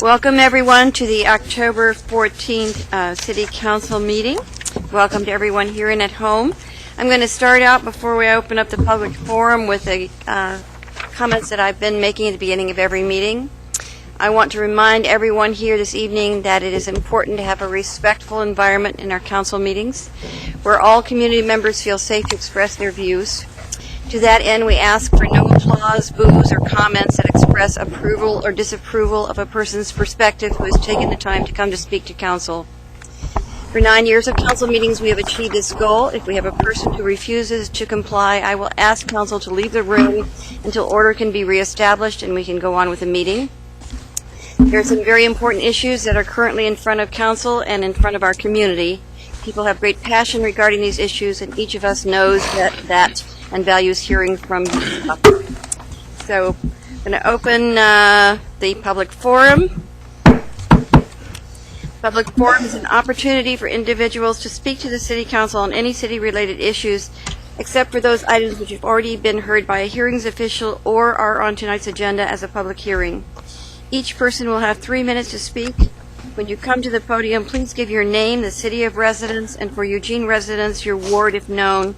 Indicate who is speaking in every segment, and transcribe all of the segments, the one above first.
Speaker 1: Welcome everyone to the October 14th City Council meeting. Welcome to everyone here and at home. I'm going to start out before we open up the public forum with the comments that I've been making at the beginning of every meeting. I want to remind everyone here this evening that it is important to have a respectful environment in our council meetings where all community members feel safe to express their views. To that end, we ask for no applause, boos, or comments that express approval or disapproval of a person's perspective who has taken the time to come to speak to council. For 9 years of council meetings, we have achieved this goal. If we have a person who refuses to comply, I will ask council to leave the room until order can be reestablished and we can go on with the meeting. There are some very important issues that are currently in front of council and in front of our community. People have great passion regarding these issues, and each of us knows that and values hearing from you. So I'm going to open the public forum. Public forum is an opportunity for individuals to speak to the City Council on any city-related issues, except for those items which have already been heard by a hearings official or are on tonight's agenda as a public hearing. Each person will have 3 minutes to speak. When you come to the podium, please give your name, the city of residence, and for Eugene residents, your ward if known.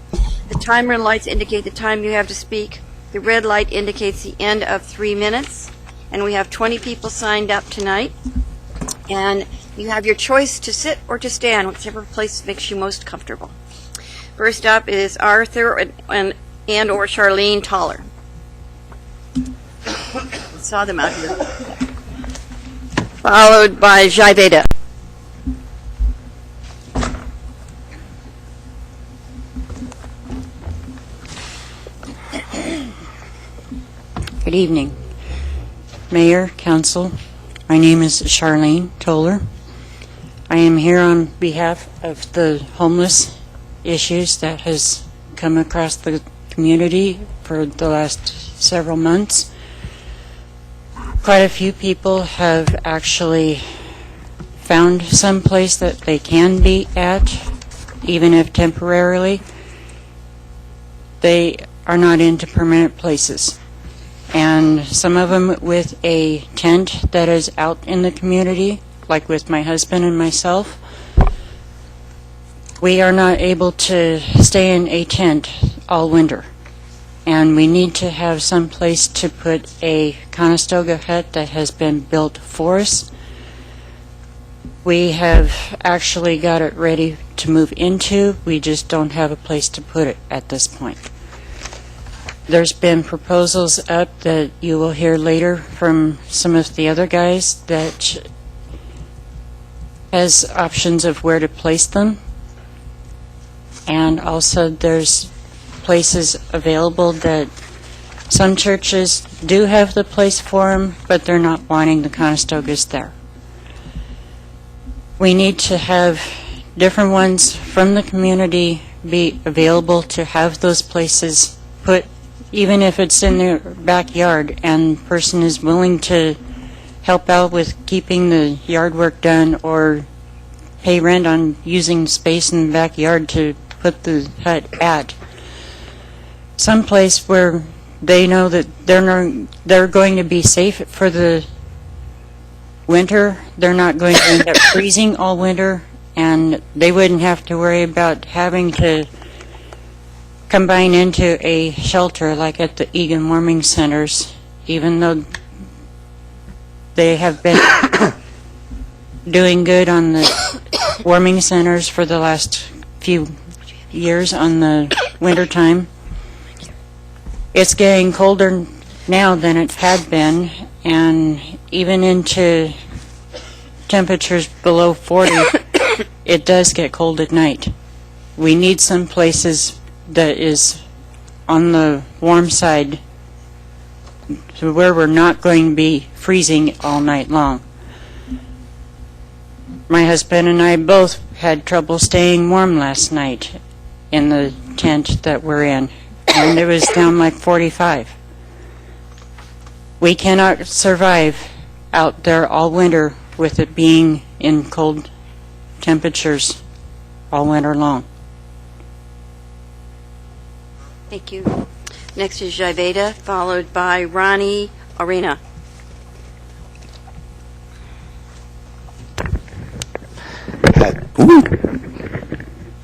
Speaker 1: The timer lights indicate the time you have to speak. The red light indicates the end of 3 minutes. And we have 20 people signed up tonight. And you have your choice to sit or to stand, whichever place makes you most comfortable. First up is Arthur and or Charlene Toller. Saw them out here. Followed by Jaiveda.
Speaker 2: Good evening, Mayor, Council. My name is Charlene Toller. I am here on behalf of the homeless issues that has come across the community for the last several months. Quite a few people have actually found some place that they can be at, even if temporarily. They are not into permanent places. And some of them with a tent that is out in the community, like with my husband and myself. We are not able to stay in a tent all winter. And we need to have some place to put a Conestoga hut that has been built for us. We have actually got it ready to move into. We just don't have a place to put it at this point. There's been proposals up that you will hear later from some of the other guys that has options of where to place them. And also there's places available that some churches do have the place for them, but they're not wanting the Conestogas there. We need to have different ones from the community be available to have those places put, even if it's in their backyard and the person is willing to help out with keeping the yard work done or pay rent on using space in the backyard to put the hut at. Some place where they know that they're going to be safe for the winter. They're not going to end up freezing all winter, and they wouldn't have to worry about having to combine into a shelter like at the Egan Warming Centers, even though they have been doing good on the warming centers for the last few years on the winter time. It's getting colder now than it had been, and even into temperatures below 40, it does get cold at night. We need some places that is on the warm side to where we're not going to be freezing all night long. My husband and I both had trouble staying warm last night in the tent that we're in, and it was down like 45. We cannot survive out there all winter with it being in cold temperatures all winter long.
Speaker 1: Thank you. Next is Jaiveda, followed by Ronnie Arena.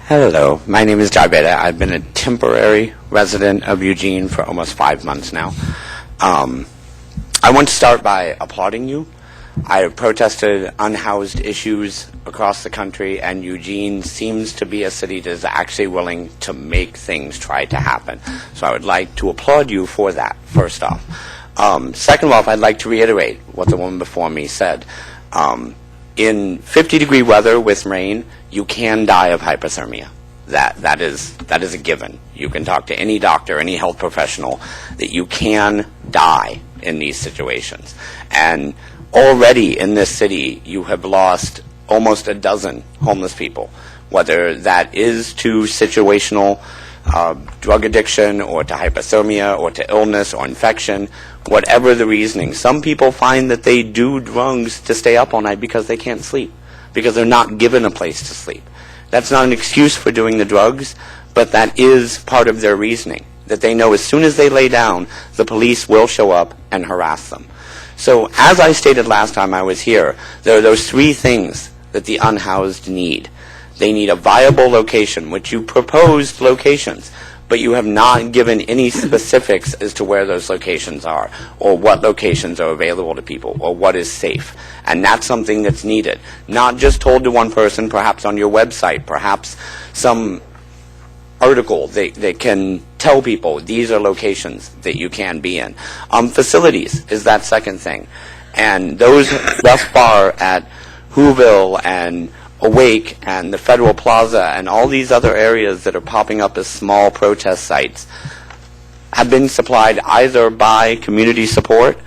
Speaker 3: Hello, my name is Javeda. I've been a temporary resident of Eugene for almost 5 months now. I want to start by applauding you. I have protested unhoused issues across the country, and Eugene seems to be a city that is actually willing to make things try to happen. So I would like to applaud you for that, first off. Second off, I'd like to reiterate what the woman before me said. In 50-degree weather with rain, you can die of hypothermia. That is a given. You can talk to any doctor, any health professional, that you can die in these situations. And already in this city, you have lost almost a dozen homeless people, whether that is to situational drug addiction or to hypothermia or to illness or infection, whatever the reasoning. Some people find that they do drugs to stay up all night because they can't sleep, because they're not given a place to sleep. That's not an excuse for doing the drugs, but that is part of their reasoning, that they know as soon as they lay down, the police will show up and harass them. So as I stated last time I was here, there are those three things that the unhoused need. They need a viable location, which you proposed locations, but you have not given any specifics as to where those locations are, or what locations are available to people, or what is safe. And that's something that's needed. Not just told to one person, perhaps on your website, perhaps some article that can tell people these are locations that you can be in. Facilities is that second thing. And those thus far at Whoville and Awake and the Federal Plaza and all these other areas that are popping up as small protest sites have been supplied either by community support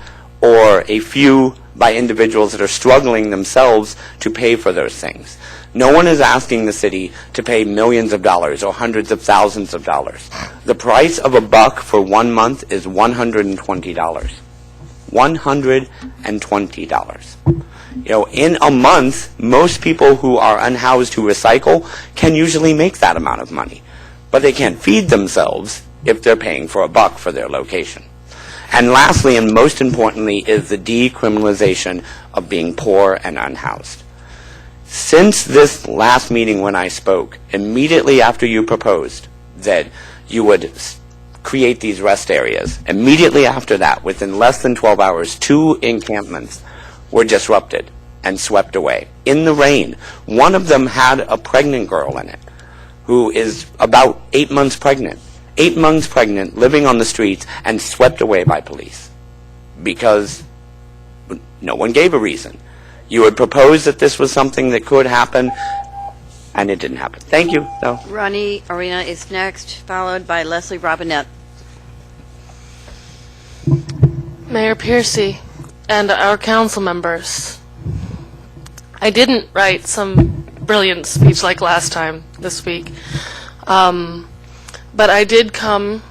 Speaker 3: or a few by individuals that are struggling themselves to pay for those things. No one is asking the city to pay millions of dollars or hundreds of thousands of dollars. The price of a buck for 1 month is $120. $120. You know, in a month, most people who are unhoused who recycle can usually make that amount of money. But they can't feed themselves if they're paying for a buck for their location. And lastly, and most importantly, is the decriminalization of being poor and unhoused. Since this last meeting when I spoke, immediately after you proposed that you would create these rest areas, immediately after that, within less than 12 hours, 2 encampments were disrupted and swept away in the rain. One of them had a pregnant girl in it who is about 8 months pregnant. 8 months pregnant, living on the streets, and swept away by police because no one gave a reason. You had proposed that this was something that could happen, and it didn't happen. Thank you, though.
Speaker 1: Ronnie Arena is next, followed by Leslie Robinette.
Speaker 4: Mayor Piercy and our council members, I didn't write some brilliant speech like last time this week, but I did come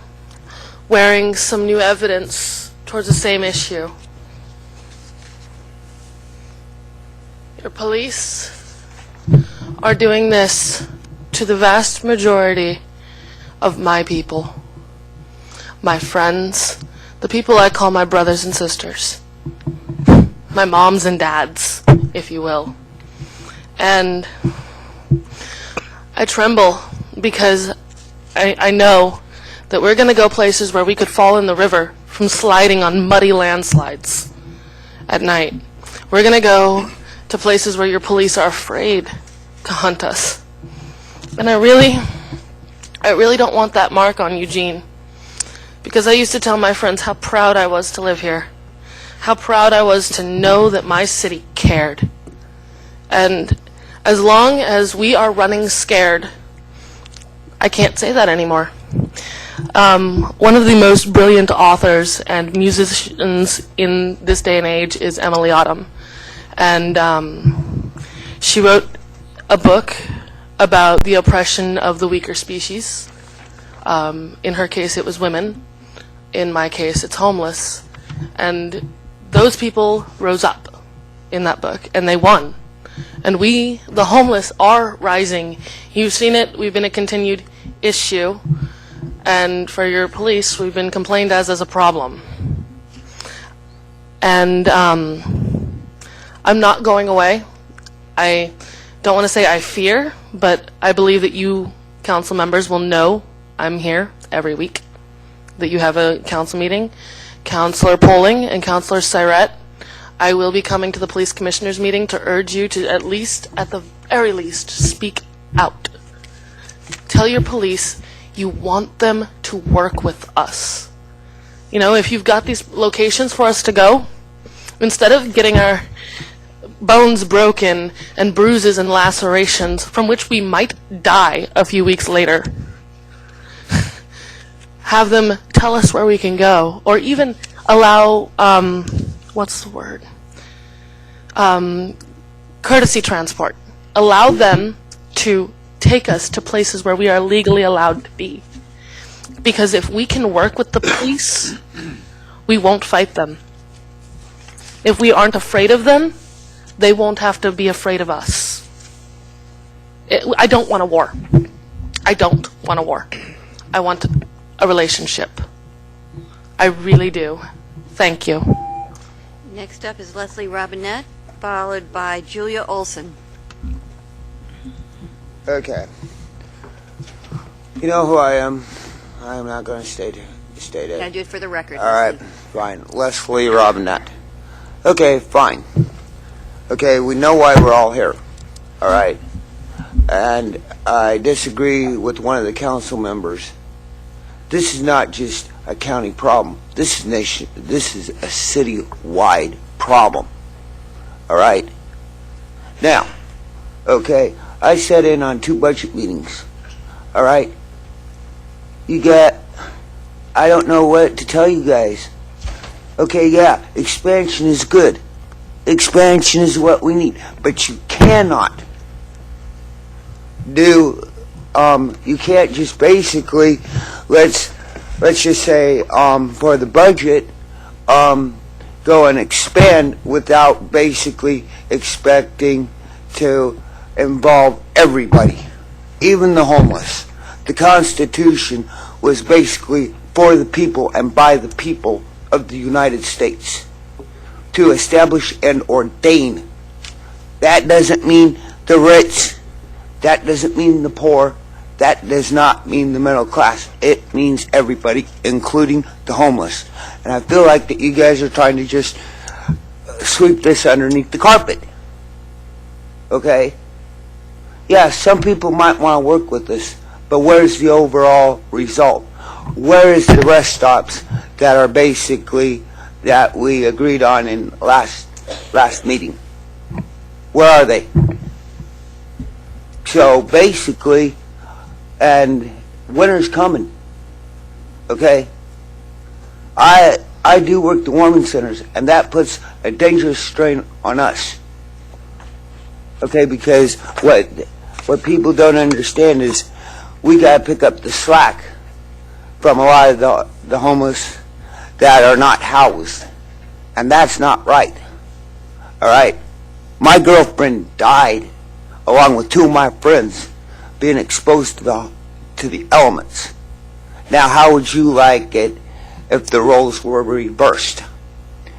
Speaker 4: wearing some new evidence towards the same issue. Your police are doing this to the vast majority of my people, my friends, the people I call my brothers and sisters, my moms and dads, if you will. And I tremble because I know that we're going to go places where we could fall in the river from sliding on muddy landslides at night. We're going to go to places where your police are afraid to hunt us. And I really don't want that mark on Eugene, because I used to tell my friends how proud I was to live here, how proud I was to know that my city cared. And as long as we are running scared, I can't say that anymore. One of the most brilliant authors and musicians in this day and age is Emily Autumn. And she wrote a book about the oppression of the weaker species. In her case, it was women. In my case, it's homeless. And those people rose up in that book, and they won. And we, the homeless, are rising. You've seen it. We've been a continued issue. And for your police, we've been complained as a problem. And I'm not going away. I don't want to say I fear, but I believe that you council members will know I'm here every week, that you have a council meeting. Councilor Polling and Councilor Syrette, I will be coming to the police commissioners meeting to urge you to at the very least, speak out. Tell your police you want them to work with us. You know, if you've got these locations for us to go, instead of getting our bones broken and bruises and lacerations from which we might die a few weeks later, have them tell us where we can go, or even allow, courtesy transport. Allow them to take us to places where we are legally allowed to be. Because if we can work with the police, we won't fight them. If we aren't afraid of them, they won't have to be afraid of us. I don't want a war. I don't want a war. I want a relationship. I really do. Thank you.
Speaker 1: Next up is Leslie Robinette, followed by Julia Olson.
Speaker 5: Okay. You know who I am. I am not going to state
Speaker 1: Can I
Speaker 5: it.
Speaker 1: do it for the record?
Speaker 5: All right,
Speaker 1: Leslie?
Speaker 5: fine. Leslie Robinette. Okay, fine. Okay, we know why we're all here. All right. And I disagree with one of the council members. This is not just a county problem. This is a city-wide problem. All right? Now, okay, I sat in on 2 budget meetings. All right? I don't know what to tell you guys. Okay, yeah, expansion is good. Expansion is what we need. But you cannot you can't just basically, let's just say, for the budget, go and expand without basically expecting to involve everybody, even the homeless. The Constitution was basically for the people and by the people of the United States to establish and ordain. That doesn't mean the rich. That doesn't mean the poor. That does not mean the middle class. It means everybody, including the homeless. And I feel like that you guys are trying to just sweep this underneath the carpet. Okay? Yeah, some people might want to work with us, but where's the overall result? Where is the rest stops that are basically that we agreed on in last meeting? Where are they? So basically, and winter's coming. Okay? I do work the warming centers, and that puts a dangerous strain on us. Okay, because what people don't understand is we got to pick up the slack from a lot of the homeless that are not housed, and that's not right. All right? My girlfriend died along with 2 of my friends being exposed to the elements. Now, how would you like it if the roles were reversed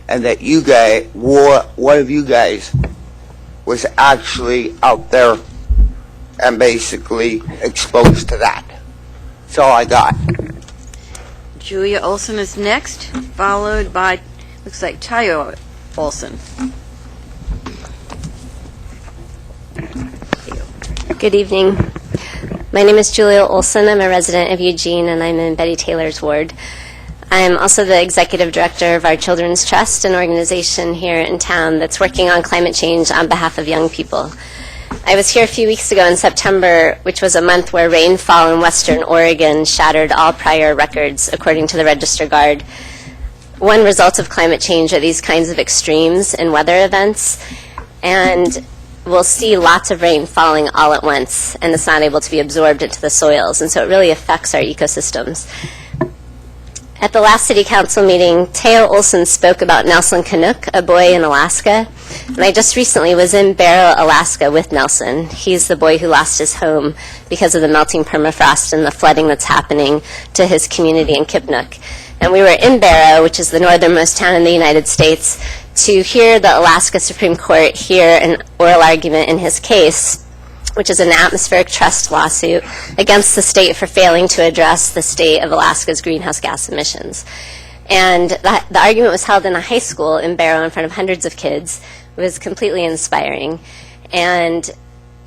Speaker 5: and that you guys, one of you guys, was actually out there and basically exposed to that? That's all I got.
Speaker 1: Julia Olson is next, followed by, looks like Tayo Olson.
Speaker 6: Good evening. My name is Julia Olson. I'm a resident of Eugene, and I'm in Betty Taylor's ward. I'm also the executive director of our Children's Trust, an organization here in town that's working on climate change on behalf of young people. I was here a few weeks ago in September, which was a month where rainfall in western Oregon shattered all prior records, according to the Register Guard. One result of climate change are these kinds of extremes in weather events, and we'll see lots of rain falling all at once, and it's not able to be absorbed into the soils, and so it really affects our ecosystems. At the last City Council meeting, Tayo Olson spoke about Nelson Canuck, a boy in Alaska, and I just recently was in Barrow, Alaska with Nelson. He's the boy who lost his home because of the melting permafrost and the flooding that's happening to his community in Kipnuk. And we were in Barrow, which is the northernmost town in the United States, to hear the Alaska Supreme Court hear an oral argument in his case which is an atmospheric trust lawsuit against the state for failing to address the state of Alaska's greenhouse gas emissions. And the argument was held in a high school in Barrow in front of hundreds of kids. It was completely inspiring. And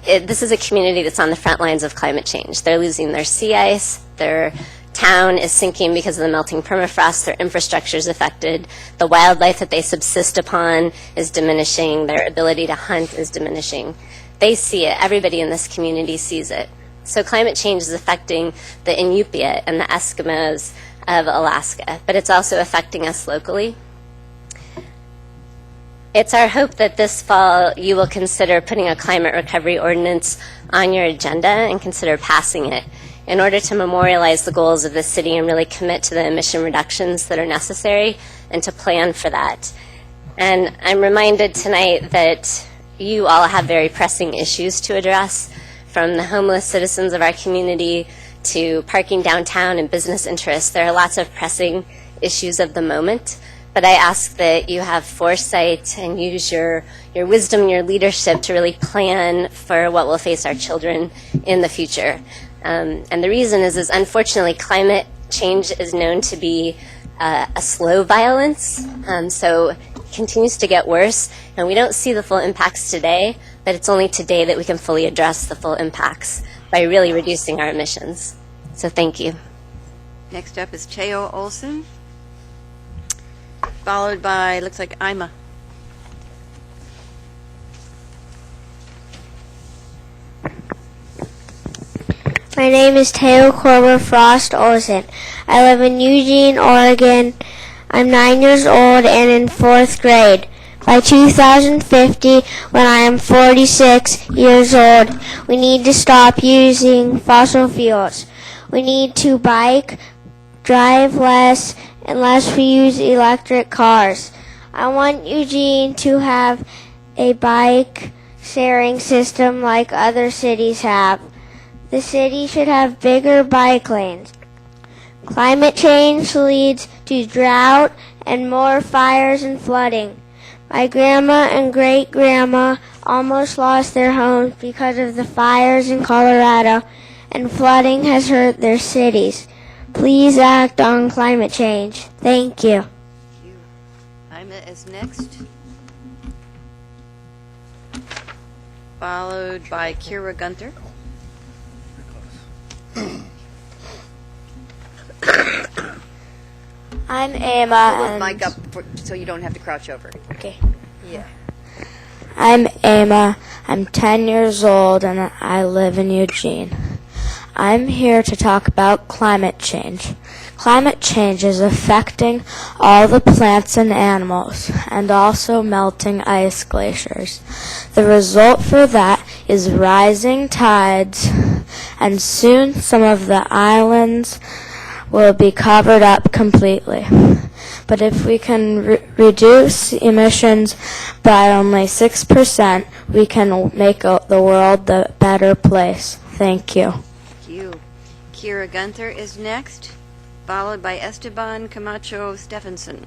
Speaker 6: this is a community that's on the front lines of climate change. They're losing their sea ice, their town is sinking because of the melting permafrost, their infrastructure is affected, the wildlife that they subsist upon is diminishing, their ability to hunt is diminishing. They see it. Everybody in this community sees it. So climate change is affecting the Inupiat and the Eskimos of Alaska, but it's also affecting us locally. It's our hope that this fall you will consider putting a climate recovery ordinance on your agenda and consider passing it in order to memorialize the goals of the city and really commit to the emission reductions that are necessary and to plan for that. And I'm reminded tonight that you all have very pressing issues to address, from the homeless citizens of our community to parking downtown and business interests. There are lots of pressing issues of the moment, but I ask that you have foresight and use your wisdom and your leadership to really plan for what will face our children in the future. And the reason is unfortunately climate change is known to be a slow violence, so it continues to get worse, and we don't see the full impacts today, but it's only today that we can fully address the full impacts by really reducing our emissions. So thank you.
Speaker 1: Next up is Teo Olson, followed by, looks like Ima.
Speaker 7: My name is Teo Corber Frost Olsen. I live in Eugene, Oregon. I'm 9 years old and in 4th grade. By 2050, when I am 46 years old, we need to stop using fossil fuels. We need to bike, drive less, unless we use electric cars. I want Eugene to have a bike sharing system like other cities have. The city should have bigger bike lanes. Climate change leads to drought and more fires and flooding. My grandma and great-grandma almost lost their homes because of the fires in Colorado, and flooding has hurt their cities. Please act on climate change. Thank you.
Speaker 1: Ima is next, followed by Kira Gunter.
Speaker 7: I'm Emma.
Speaker 1: Hold the mic up so you don't have to crouch over.
Speaker 7: Okay.
Speaker 1: Yeah.
Speaker 7: I'm Emma. I'm 10 years old and I live in Eugene. I'm here to talk about climate change. Climate change is affecting all the plants and animals and also melting ice glaciers. The result for that is rising tides, and soon some of the islands will be covered up completely. But if we can reduce emissions by only 6%, we can make the world a better place. Thank you.
Speaker 1: Thank you. Kira Gunter is next, followed by Esteban Camacho Stephenson.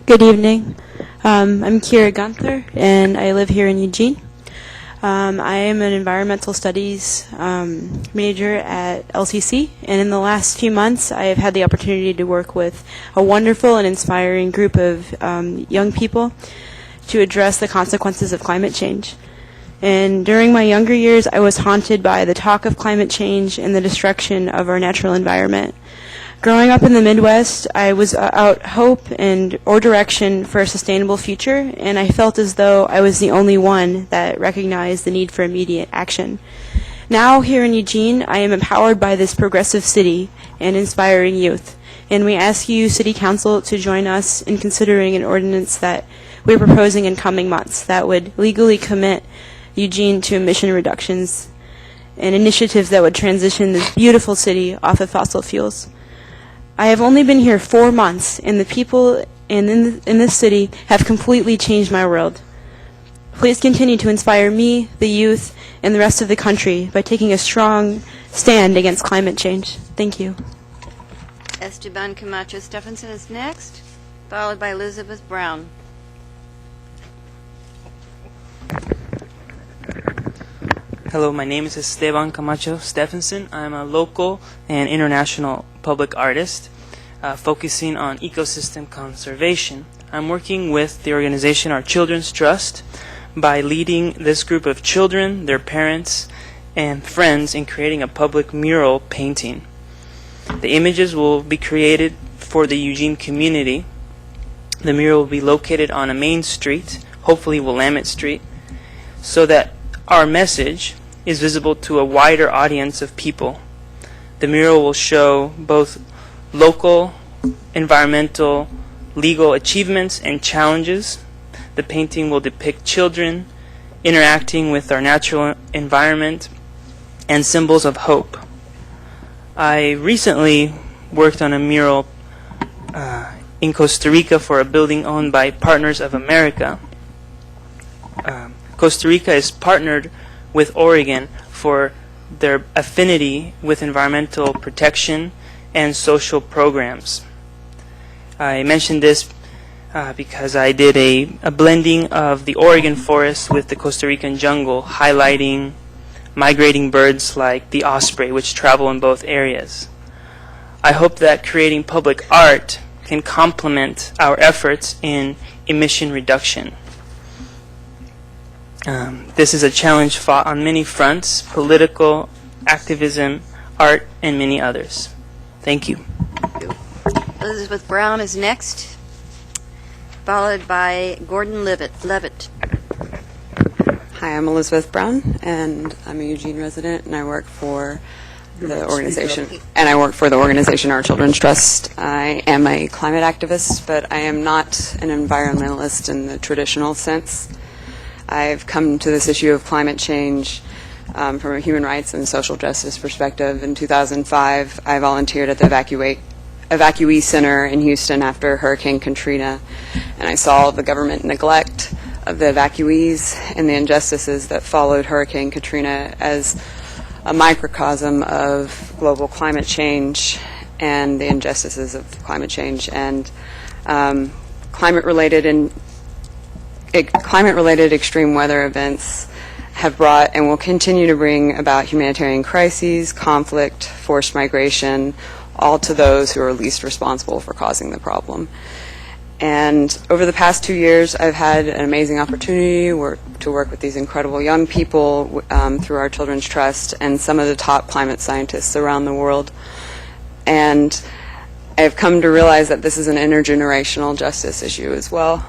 Speaker 8: Good evening. I'm Kira Gunther, and I live here in Eugene. I am an environmental studies major at LCC, and in the last few months I have had the opportunity to work with a wonderful and inspiring group of young people to address the consequences of climate change. And during my younger years, I was haunted by the talk of climate change and the destruction of our natural environment. Growing up in the Midwest, I was out hope or direction for a sustainable future, and I felt as though I was the only one that recognized the need for immediate action. Now, here in Eugene, I am empowered by this progressive city and inspiring youth, and we ask you, City Council, to join us in considering an ordinance that we're proposing in coming months that would legally commit Eugene to emission reductions and initiatives that would transition this beautiful city off of fossil fuels. I have only been here 4 months, and the people in this city have completely changed my world. Please continue to inspire me, the youth, and the rest of the country by taking a strong stand against climate change. Thank you.
Speaker 1: Esteban Camacho Stephenson is next, followed by Elizabeth Brown.
Speaker 9: Hello, my name is Esteban Camacho Stephenson. I'm a local and international public artist focusing on ecosystem conservation. I'm working with the organization Our Children's Trust by leading this group of children, their parents, and friends in creating a public mural painting. The images will be created for the Eugene community. The mural will be located on a main street, hopefully Willamette Street, so that our message is visible to a wider audience of people. The mural will show both local, environmental, legal achievements and challenges. The painting will depict children interacting with our natural environment and symbols of hope. I recently worked on a mural in Costa Rica for a building owned by Partners of America. Costa Rica is partnered with Oregon for their affinity with environmental protection and social programs. I mentioned this because I did a blending of the Oregon forest with the Costa Rican jungle, highlighting migrating birds like the osprey, which travel in both areas. I hope that creating public art can complement our efforts in emission reduction. This is a challenge fought on many fronts: political, activism, art, and many others. Thank you.
Speaker 1: Elizabeth Brown is next, followed by Gordon Levitt.
Speaker 10: Hi, I'm Elizabeth Brown, and I'm a Eugene resident, and I work for the organization Our Children's Trust. I am a climate activist, but I am not an environmentalist in the traditional sense. I've come to this issue of climate change from a human rights and social justice perspective. In 2005, I volunteered at the evacuee center in Houston after Hurricane Katrina, and I saw the government neglect of the evacuees and the injustices that followed Hurricane Katrina as a microcosm of global climate change and the injustices of climate change. And climate-related extreme weather events have brought and will continue to bring about humanitarian crises, conflict, forced migration, all to those who are least responsible for causing the problem. And over the past 2 years, I've had an amazing opportunity to work with these incredible young people through Our Children's Trust and some of the top climate scientists around the world. And I've come to realize that this is an intergenerational justice issue as well.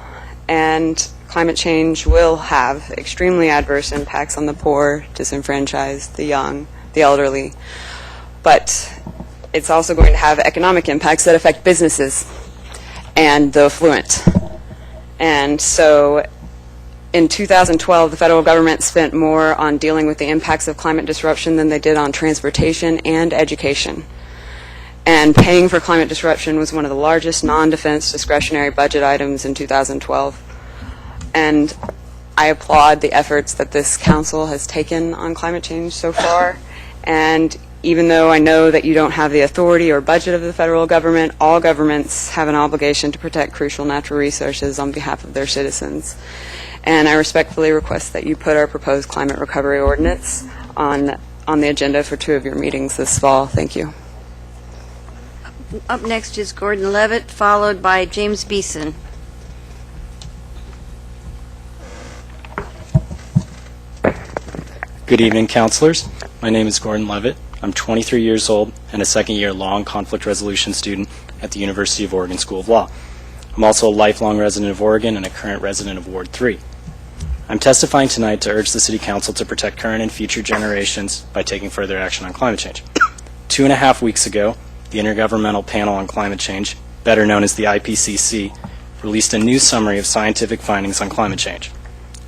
Speaker 10: And climate change will have extremely adverse impacts on the poor, disenfranchised, the young, the elderly. But it's also going to have economic impacts that affect businesses and the affluent. And so in 2012, the federal government spent more on dealing with the impacts of climate disruption than they did on transportation and education. And paying for climate disruption was one of the largest non-defense discretionary budget items in 2012. And I applaud the efforts that this council has taken on climate change so far. And even though I know that you don't have the authority or budget of the federal government, all governments have an obligation to protect crucial natural resources on behalf of their citizens. And I respectfully request that you put our proposed climate recovery ordinance on the agenda for 2 of your meetings this fall. Thank you.
Speaker 1: Up next is Gordon Levitt, followed by James Beeson.
Speaker 11: Good evening, counselors. My name is Gordon Levitt. I'm 23 years old and a second-year law and conflict resolution student at the University of Oregon School of Law. I'm also a lifelong resident of Oregon and a current resident of Ward 3. I'm testifying tonight to urge the City Council to protect current and future generations by taking further action on climate change. 2.5 weeks ago, the Intergovernmental Panel on Climate Change, better known as the IPCC, released a new summary of scientific findings on climate change.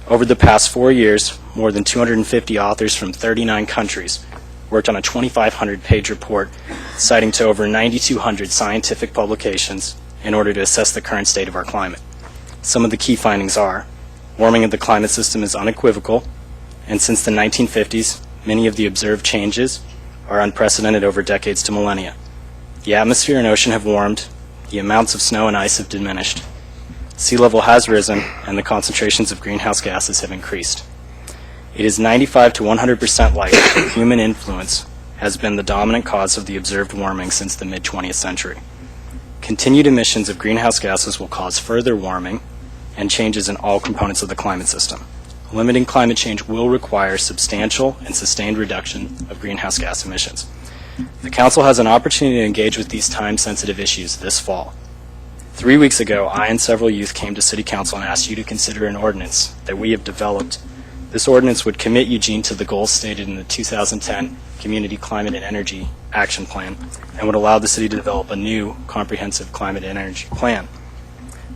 Speaker 11: Over the past 4 years, more than 250 authors from 39 countries worked on a 2,500-page report citing to over 9,200 scientific publications in order to assess the current state of our climate. Some of the key findings are: warming of the climate system is unequivocal, and since the 1950s, many of the observed changes are unprecedented over decades to millennia. The atmosphere and ocean have warmed, the amounts of snow and ice have diminished, sea level has risen, and the concentrations of greenhouse gases have increased. It is 95 to 100% likely that human influence has been the dominant cause of the observed warming since the mid-20th century. Continued emissions of greenhouse gases will cause further warming and changes in all components of the climate system. Limiting climate change will require substantial and sustained reduction of greenhouse gas emissions. The Council has an opportunity to engage with these time-sensitive issues this fall. 3 weeks ago, I and several youth came to City Council and asked you to consider an ordinance that we have developed. This ordinance would commit Eugene to the goals stated in the 2010 Community Climate and Energy Action Plan and would allow the city to develop a new comprehensive climate and energy plan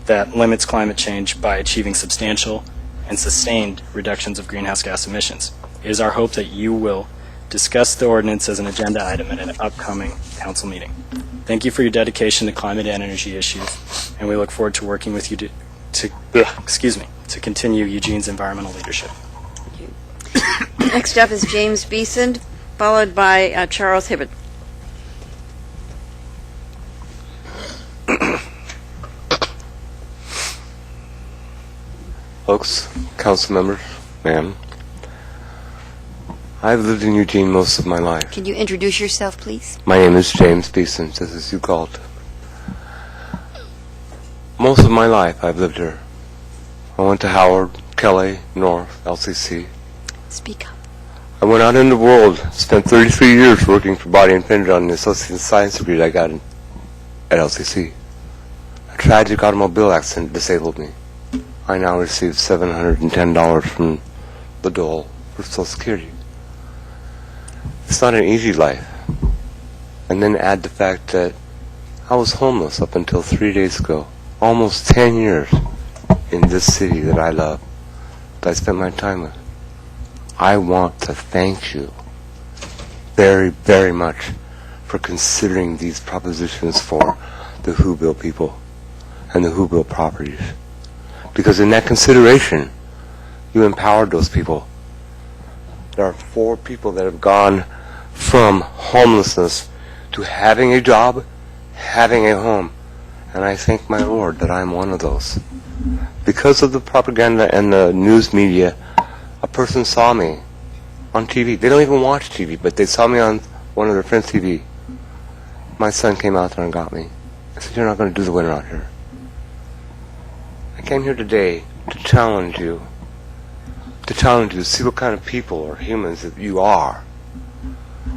Speaker 11: that limits climate change by achieving substantial and sustained reductions of greenhouse gas emissions. It is our hope that you will discuss the ordinance as an agenda item at an upcoming council meeting. Thank you for your dedication to climate and energy issues, and we look forward to working with you to continue Eugene's environmental leadership.
Speaker 1: Next up is James Beeson, followed by Charles Hibbett.
Speaker 12: Folks, council members, ma'am, I've lived in Eugene most of my life.
Speaker 1: Can you introduce yourself, please?
Speaker 12: My name is James Beeson, just as you called. Most of my life I've lived here. I went to Howard, Kelly, North, LCC.
Speaker 1: Speak up.
Speaker 12: I went out in the world, spent 33 years working for Body and Pender on the Associate Science degree I got at LCC. A tragic automobile accident disabled me. I now receive $710 from the dole for Social Security. It's not an easy life. And then add the fact that I was homeless up until 3 days ago. Almost 10 years in this city that I love, that I spent my time with. I want to thank you very, very much for considering these propositions for the Whoville people and the Whoville properties. Because in that consideration, you empowered those people. There are 4 people that have gone from homelessness to having a job, having a home. And I thank my Lord that I'm one of those. Because of the propaganda and the news media, a person saw me on TV. They don't even watch TV, but they saw me on one of their friends' TV. My son came out there and got me. I said, "You're not going to do the winter out here." I came here today to challenge you to see what kind of people or humans that you are.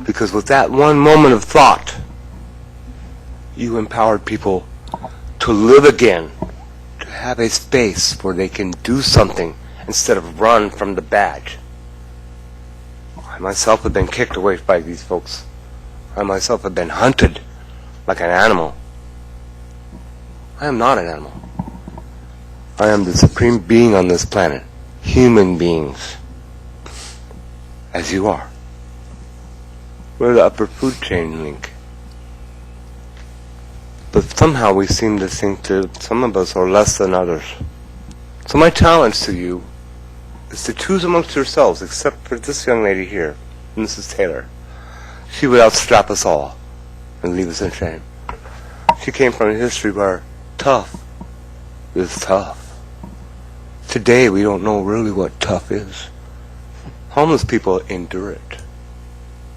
Speaker 12: Because with that one moment of thought, you empowered people to live again, to have a space where they can do something instead of run from the badge. I myself have been kicked away by these folks. I myself have been hunted like an animal. I am not an animal. I am the supreme being on this planet. Human beings. As you are. We're the upper food chain link. But somehow we seem to think that some of us are less than others. So my challenge to you is to choose amongst yourselves, except for this young lady here, Mrs. Taylor. She would outstrap us all and leave us in shame. She came from a history where tough is tough. Today we don't know really what tough is. Homeless people endure it.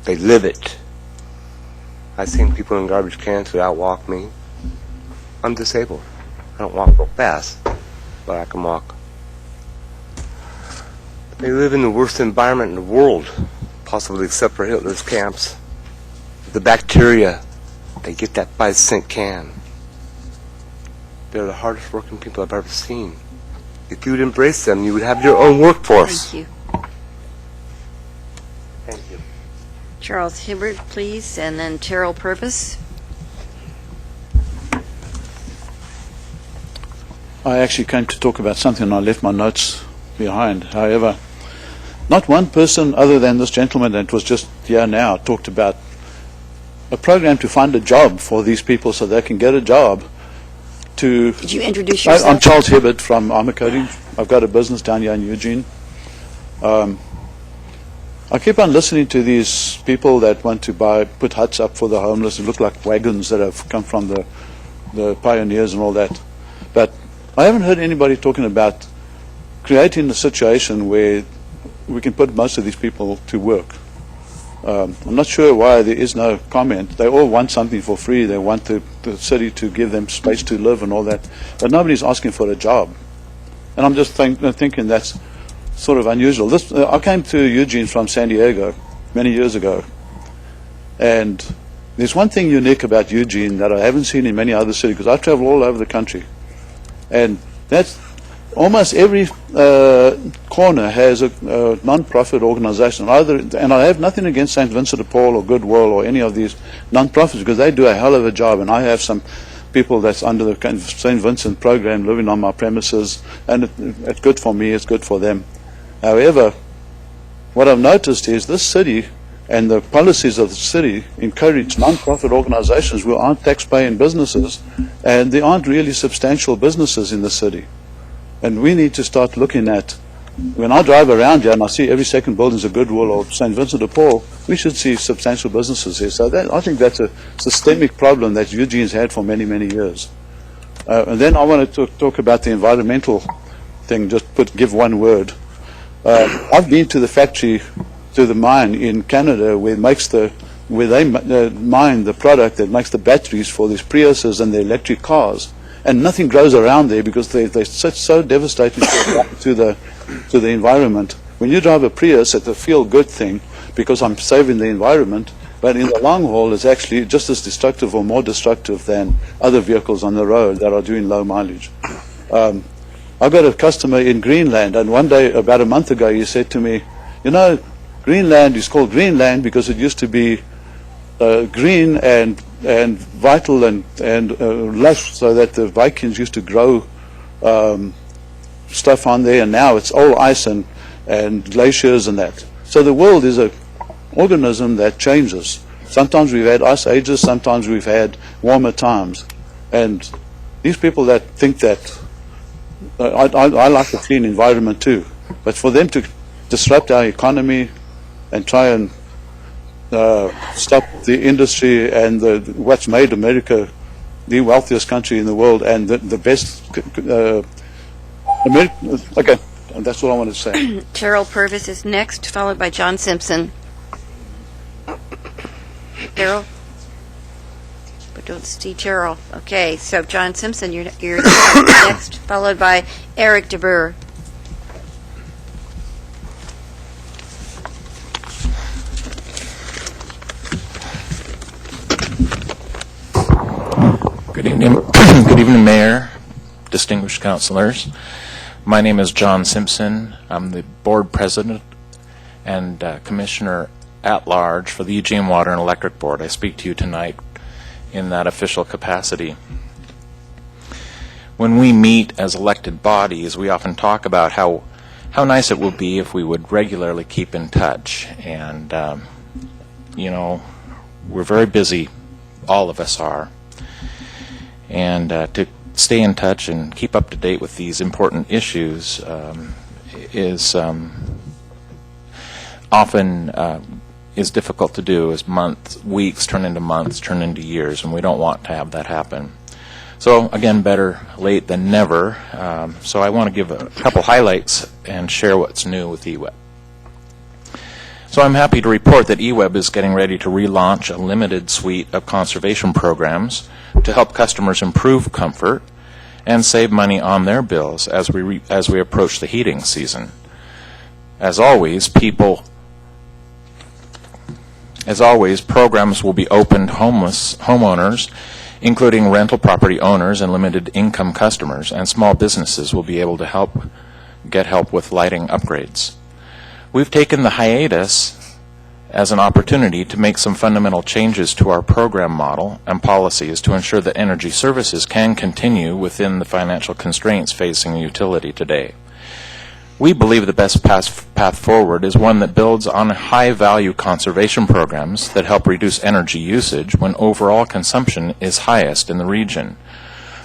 Speaker 12: They live it. I've seen people in garbage cans who outwalk me. I'm disabled. I don't walk real fast, but I can walk. They live in the worst environment in the world, possibly except for Hitler's camps. The bacteria, they get that 5-cent can. They're the hardest working people I've ever seen. If you would embrace them, you would have your own workforce.
Speaker 1: Thank you.
Speaker 12: Thank you.
Speaker 1: Charles Hibbert, please, and then Terrell Purvis.
Speaker 13: I actually came to talk about something and I left my notes behind. However, not one person other than this gentleman that was just here now talked about a program to find a job for these people so they can get a job.
Speaker 1: Could you introduce yourself?
Speaker 13: I'm Charles Hibbert from Armor Coating. I've got a business down here in Eugene. I keep on listening to these people that want to put huts up for the homeless. It look like wagons that have come from the pioneers and all that. But I haven't heard anybody talking about creating a situation where we can put most of these people to work. I'm not sure why there is no comment. They all want something for free. They want the city to give them space to live and all that. But nobody's asking for a job. And I'm just thinking that's sort of unusual. I came to Eugene from San Diego many years ago. And there's one thing unique about Eugene that I haven't seen in many other cities, because I travel all over the country. And that's almost every corner has a non-profit organization. And I have nothing against St. Vincent de Paul or Goodwill or any of these non-profits, because they do a hell of a job. And I have some people that's under the St. Vincent program living on my premises, and it's good for me, it's good for them. However, what I've noticed is this city and the policies of the city encourage non-profit organizations who aren't tax-paying businesses, and there aren't really substantial businesses in the city. And we need to start looking at, when I drive around here and I see every second building is a Goodwill or St. Vincent de Paul, we should see substantial businesses here. So I think that's a systemic problem that Eugene's had for many, many years. And then I want to talk about the environmental thing, give one word. I've been to the factory, to the mine in Canada where they mine the product that makes the batteries for these Priuses and the electric cars. And nothing grows around there because they're so devastating to the environment. When you drive a Prius, it's a feel-good thing because I'm saving the environment, but in the long haul, it's actually just as destructive or more destructive than other vehicles on the road that are doing low mileage. I got a customer in Greenland, and one day, about a month ago, he said to me, you know, Greenland is called Greenland because it used to be green and vital and lush, so that the Vikings used to grow stuff on there, and now it's all ice and glaciers and that. So the world is an organism that changes. Sometimes we've had ice ages, sometimes we've had warmer times. And these people that think that, I like a clean environment too, but for them to disrupt our economy and try and stop the industry and what's made America the wealthiest country in the world and the best. Okay, and that's all I want to say.
Speaker 1: Cheryl Purvis is next, followed by John Simpson. Cheryl? But don't see Cheryl. Okay, so John Simpson, you're next, followed by Eric DeBoer.
Speaker 14: Good evening. Good evening, Mayor, distinguished councilors. My name is John Simpson. I'm the board president and commissioner at large for the Eugene Water and Electric Board. I speak to you tonight in that official capacity. When we meet as elected bodies, we often talk about how nice it would be if we would regularly keep in touch. And, you know, we're very busy, all of us are. And to stay in touch and keep up to date with these important issues is often is difficult to do as weeks turn into months, turn into years, and we don't want to have that happen. So again, better late than never. So I want to give a couple highlights and share what's new with eWeb. So I'm happy to report that eWeb is getting ready to relaunch a limited suite of conservation programs to help customers improve comfort and save money on their bills as we approach the heating season. As always, programs will be open to homeowners, including rental property owners and limited income customers, and small businesses will be able to get help with lighting upgrades. We've taken the hiatus as an opportunity to make some fundamental changes to our program model and policies to ensure that energy services can continue within the financial constraints facing the utility today. We believe the best path forward is one that builds on high-value conservation programs that help reduce energy usage when overall consumption is highest in the region.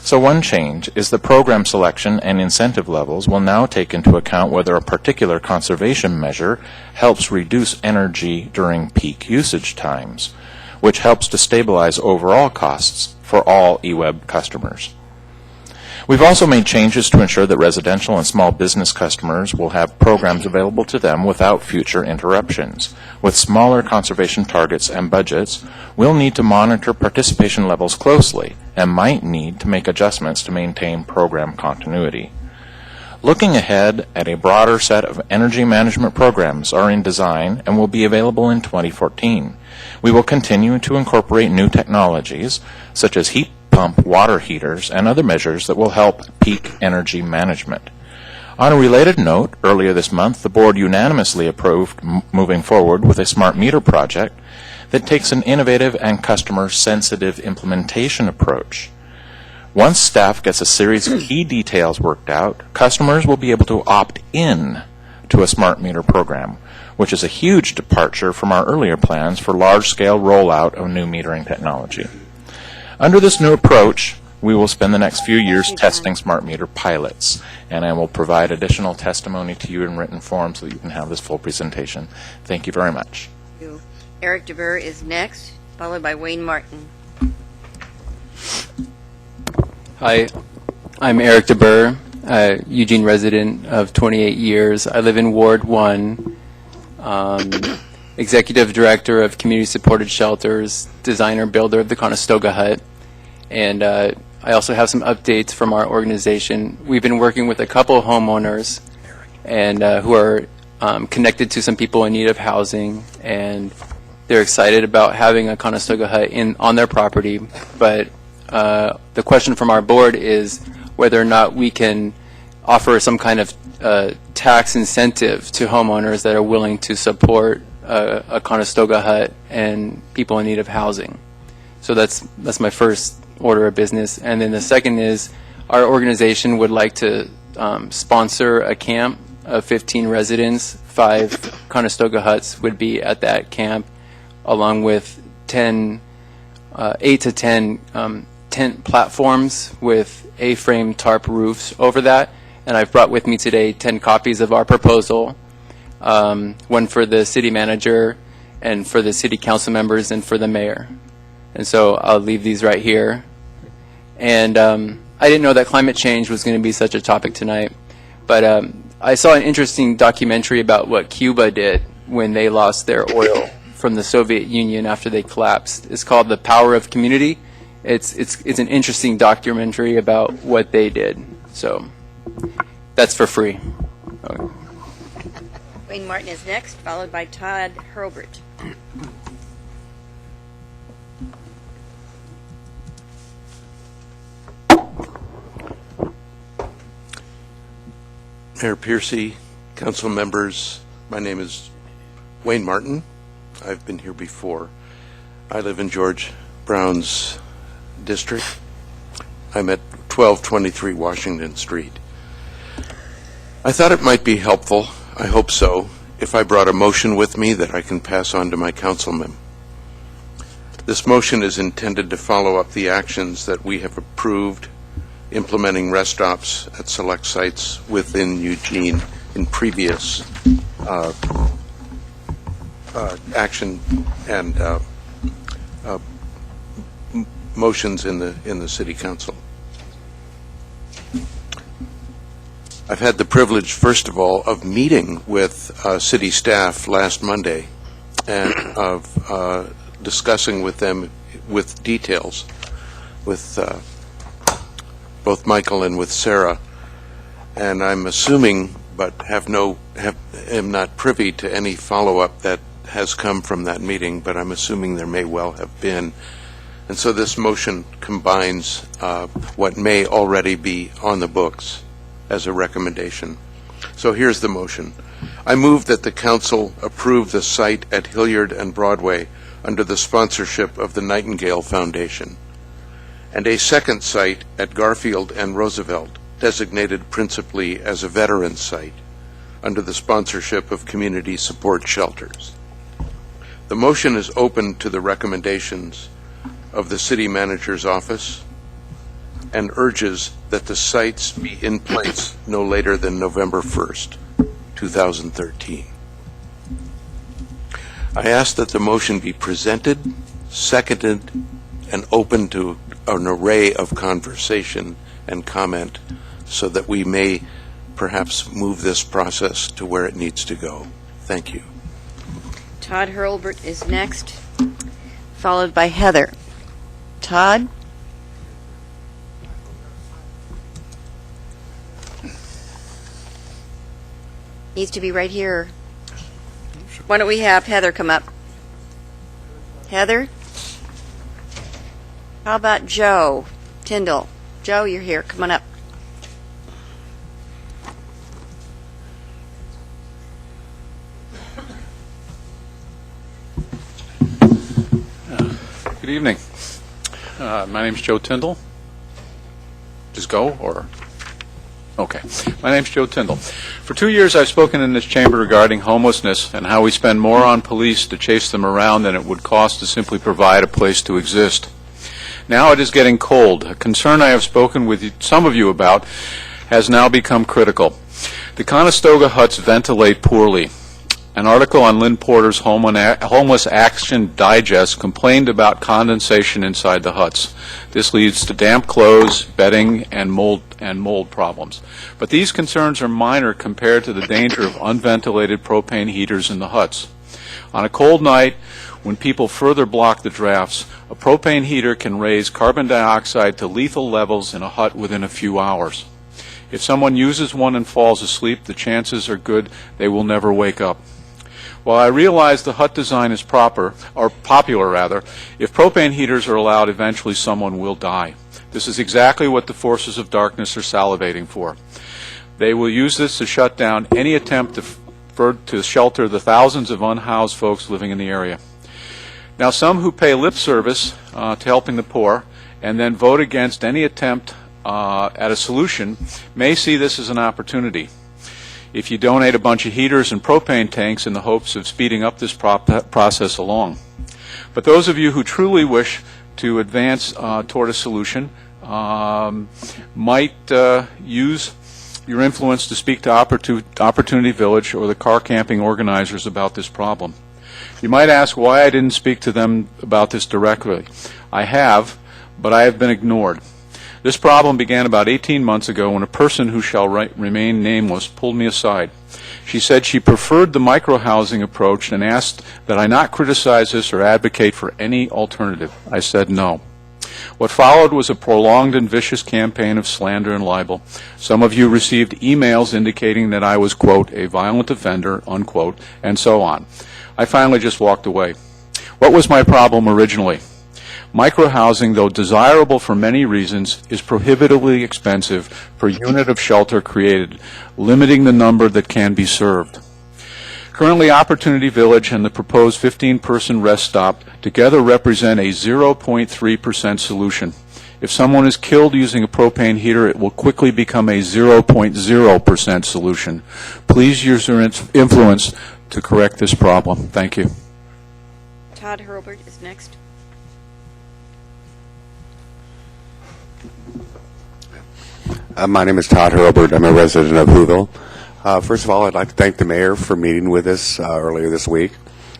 Speaker 14: So one change is the program selection and incentive levels will now take into account whether a particular conservation measure helps reduce energy during peak usage times, which helps to stabilize overall costs for all eWeb customers. We've also made changes to ensure that residential and small business customers will have programs available to them without future interruptions. With smaller conservation targets and budgets, we'll need to monitor participation levels closely and might need to make adjustments to maintain program continuity. Looking ahead at a broader set of energy management programs are in design and will be available in 2014. We will continue to incorporate new technologies, such as heat pump water heaters and other measures that will help peak energy management. On a related note, earlier this month, the board unanimously approved moving forward with a smart meter project that takes an innovative and customer-sensitive implementation approach. Once staff gets a series of key details worked out, customers will be able to opt in to a smart meter program, which is a huge departure from our earlier plans for large-scale rollout of new metering technology. Under this new approach, we will spend the next few years testing smart meter pilots, and I will provide additional testimony to you in written form so that you can have this full presentation. Thank you very much.
Speaker 1: Eric DeBurr is next, followed by Wayne Martin.
Speaker 15: Hi, I'm Eric DeBurr, Eugene resident of 28 years. I live in Ward 1, Executive Director of Community Supported Shelters, designer, builder of the Conestoga Hut, and I also have some updates from our organization. We've been working with a couple of homeowners and who are connected to some people in need of housing, and they're excited about having a Conestoga Hut on their property, but the question from our board is whether or not we can offer some kind of tax incentive to homeowners that are willing to support a Conestoga Hut and people in need of housing. So that's my first order of business. And then the second is our organization would like to sponsor a camp of 15 residents. 5 Conestoga Huts would be at that camp, along with 8 to 10 tent platforms with A-frame tarp roofs over that. And I've brought with me today 10 copies of our proposal, one for the city manager and for the city council members and for the mayor. And so I'll leave these right here. And I didn't know that climate change was going to be such a topic tonight, but I saw an interesting documentary about what Cuba did when they lost their oil from the Soviet Union after they collapsed. It's called The Power of Community. It's an interesting documentary about what they did. So that's for free. Okay.
Speaker 1: Wayne Martin is next, followed by Todd Hurlbert.
Speaker 16: Mayor Piercy, council members, my name is Wayne Martin. I've been here before. I live in George Brown's district. I'm at 1223 Washington Street. I thought it might be helpful, I hope so, if I brought a motion with me that I can pass on to my councilmen. This motion is intended to follow up the actions that we have approved implementing rest stops at select sites within Eugene in previous action and motions in the City Council. I've had the privilege, first of all, of meeting with city staff last Monday and of discussing with them with details with both Michael and with Sarah. And I'm assuming, but am not privy to any follow-up that has come from that meeting, but I'm assuming there may well have been. And so this motion combines what may already be on the books as a recommendation. So here's the motion. I move that the council approve the site at Hilliard and Broadway under the sponsorship of the Nightingale Foundation, and a second site at Garfield and Roosevelt, designated principally as a veteran site, under the sponsorship of Community Support Shelters. The motion is open to the recommendations of the City Manager's Office and urges that the sites be in place no later than November 1st, 2013. I ask that the motion be presented, seconded, and open to an array of conversation and comment so that we may perhaps move this process to where it needs to go. Thank you.
Speaker 1: Todd Hurlbert is next, followed by Heather. Todd? Needs to be right here. Why don't we have Heather come up? Heather? How about Joe Tyndall? Joe, you're here. Come on up.
Speaker 17: Good evening. My name's Joe Tyndall. Just go, or? Okay. My name's Joe Tyndall. For 2 years, I've spoken in this chamber regarding homelessness and how we spend more on police to chase them around than it would cost to simply provide a place to exist. Now it is getting cold. A concern I have spoken with some of you about has now become critical. The Conestoga huts ventilate poorly. An article on Lynn Porter's Homeless Action Digest complained about condensation inside the huts. This leads to damp clothes, bedding, and mold problems. But these concerns are minor compared to the danger of unventilated propane heaters in the huts. On a cold night, when people further block the drafts, a propane heater can raise carbon dioxide to lethal levels in a hut within a few hours. If someone uses one and falls asleep, the chances are good they will never wake up. While I realize the hut design is popular, if propane heaters are allowed, eventually someone will die. This is exactly what the forces of darkness are salivating for. They will use this to shut down any attempt to shelter the thousands of unhoused folks living in the area. Now, some who pay lip service to helping the poor and then vote against any attempt at a solution may see this as an opportunity. If you donate a bunch of heaters and propane tanks in the hopes of speeding up this process along. But those of you who truly wish to advance toward a solution might use your influence to speak to Opportunity Village or the car camping organizers about this problem. You might ask why I didn't speak to them about this directly. I have, but I have been ignored. This problem began about 18 months ago when a person who shall remain nameless pulled me aside. She said she preferred the microhousing approach and asked that I not criticize this or advocate for any alternative. I said no. What followed was a prolonged and vicious campaign of slander and libel. Some of you received emails indicating that I was, quote, a violent offender, unquote, and so on. I finally just walked away. What was my problem originally? Microhousing, though desirable for many reasons, is prohibitively expensive per unit of shelter created, limiting the number that can be served. Currently, Opportunity Village and the proposed 15-person rest stop together represent a 0.3% solution. If someone is killed using a propane heater, it will quickly become a 0.0% solution. Please use your influence to correct this problem. Thank you.
Speaker 1: Todd Hurlbert is next.
Speaker 18: My name is Todd Hurlbert. I'm a resident of Whoville. First of all, I'd like to thank the mayor for meeting with us earlier this week.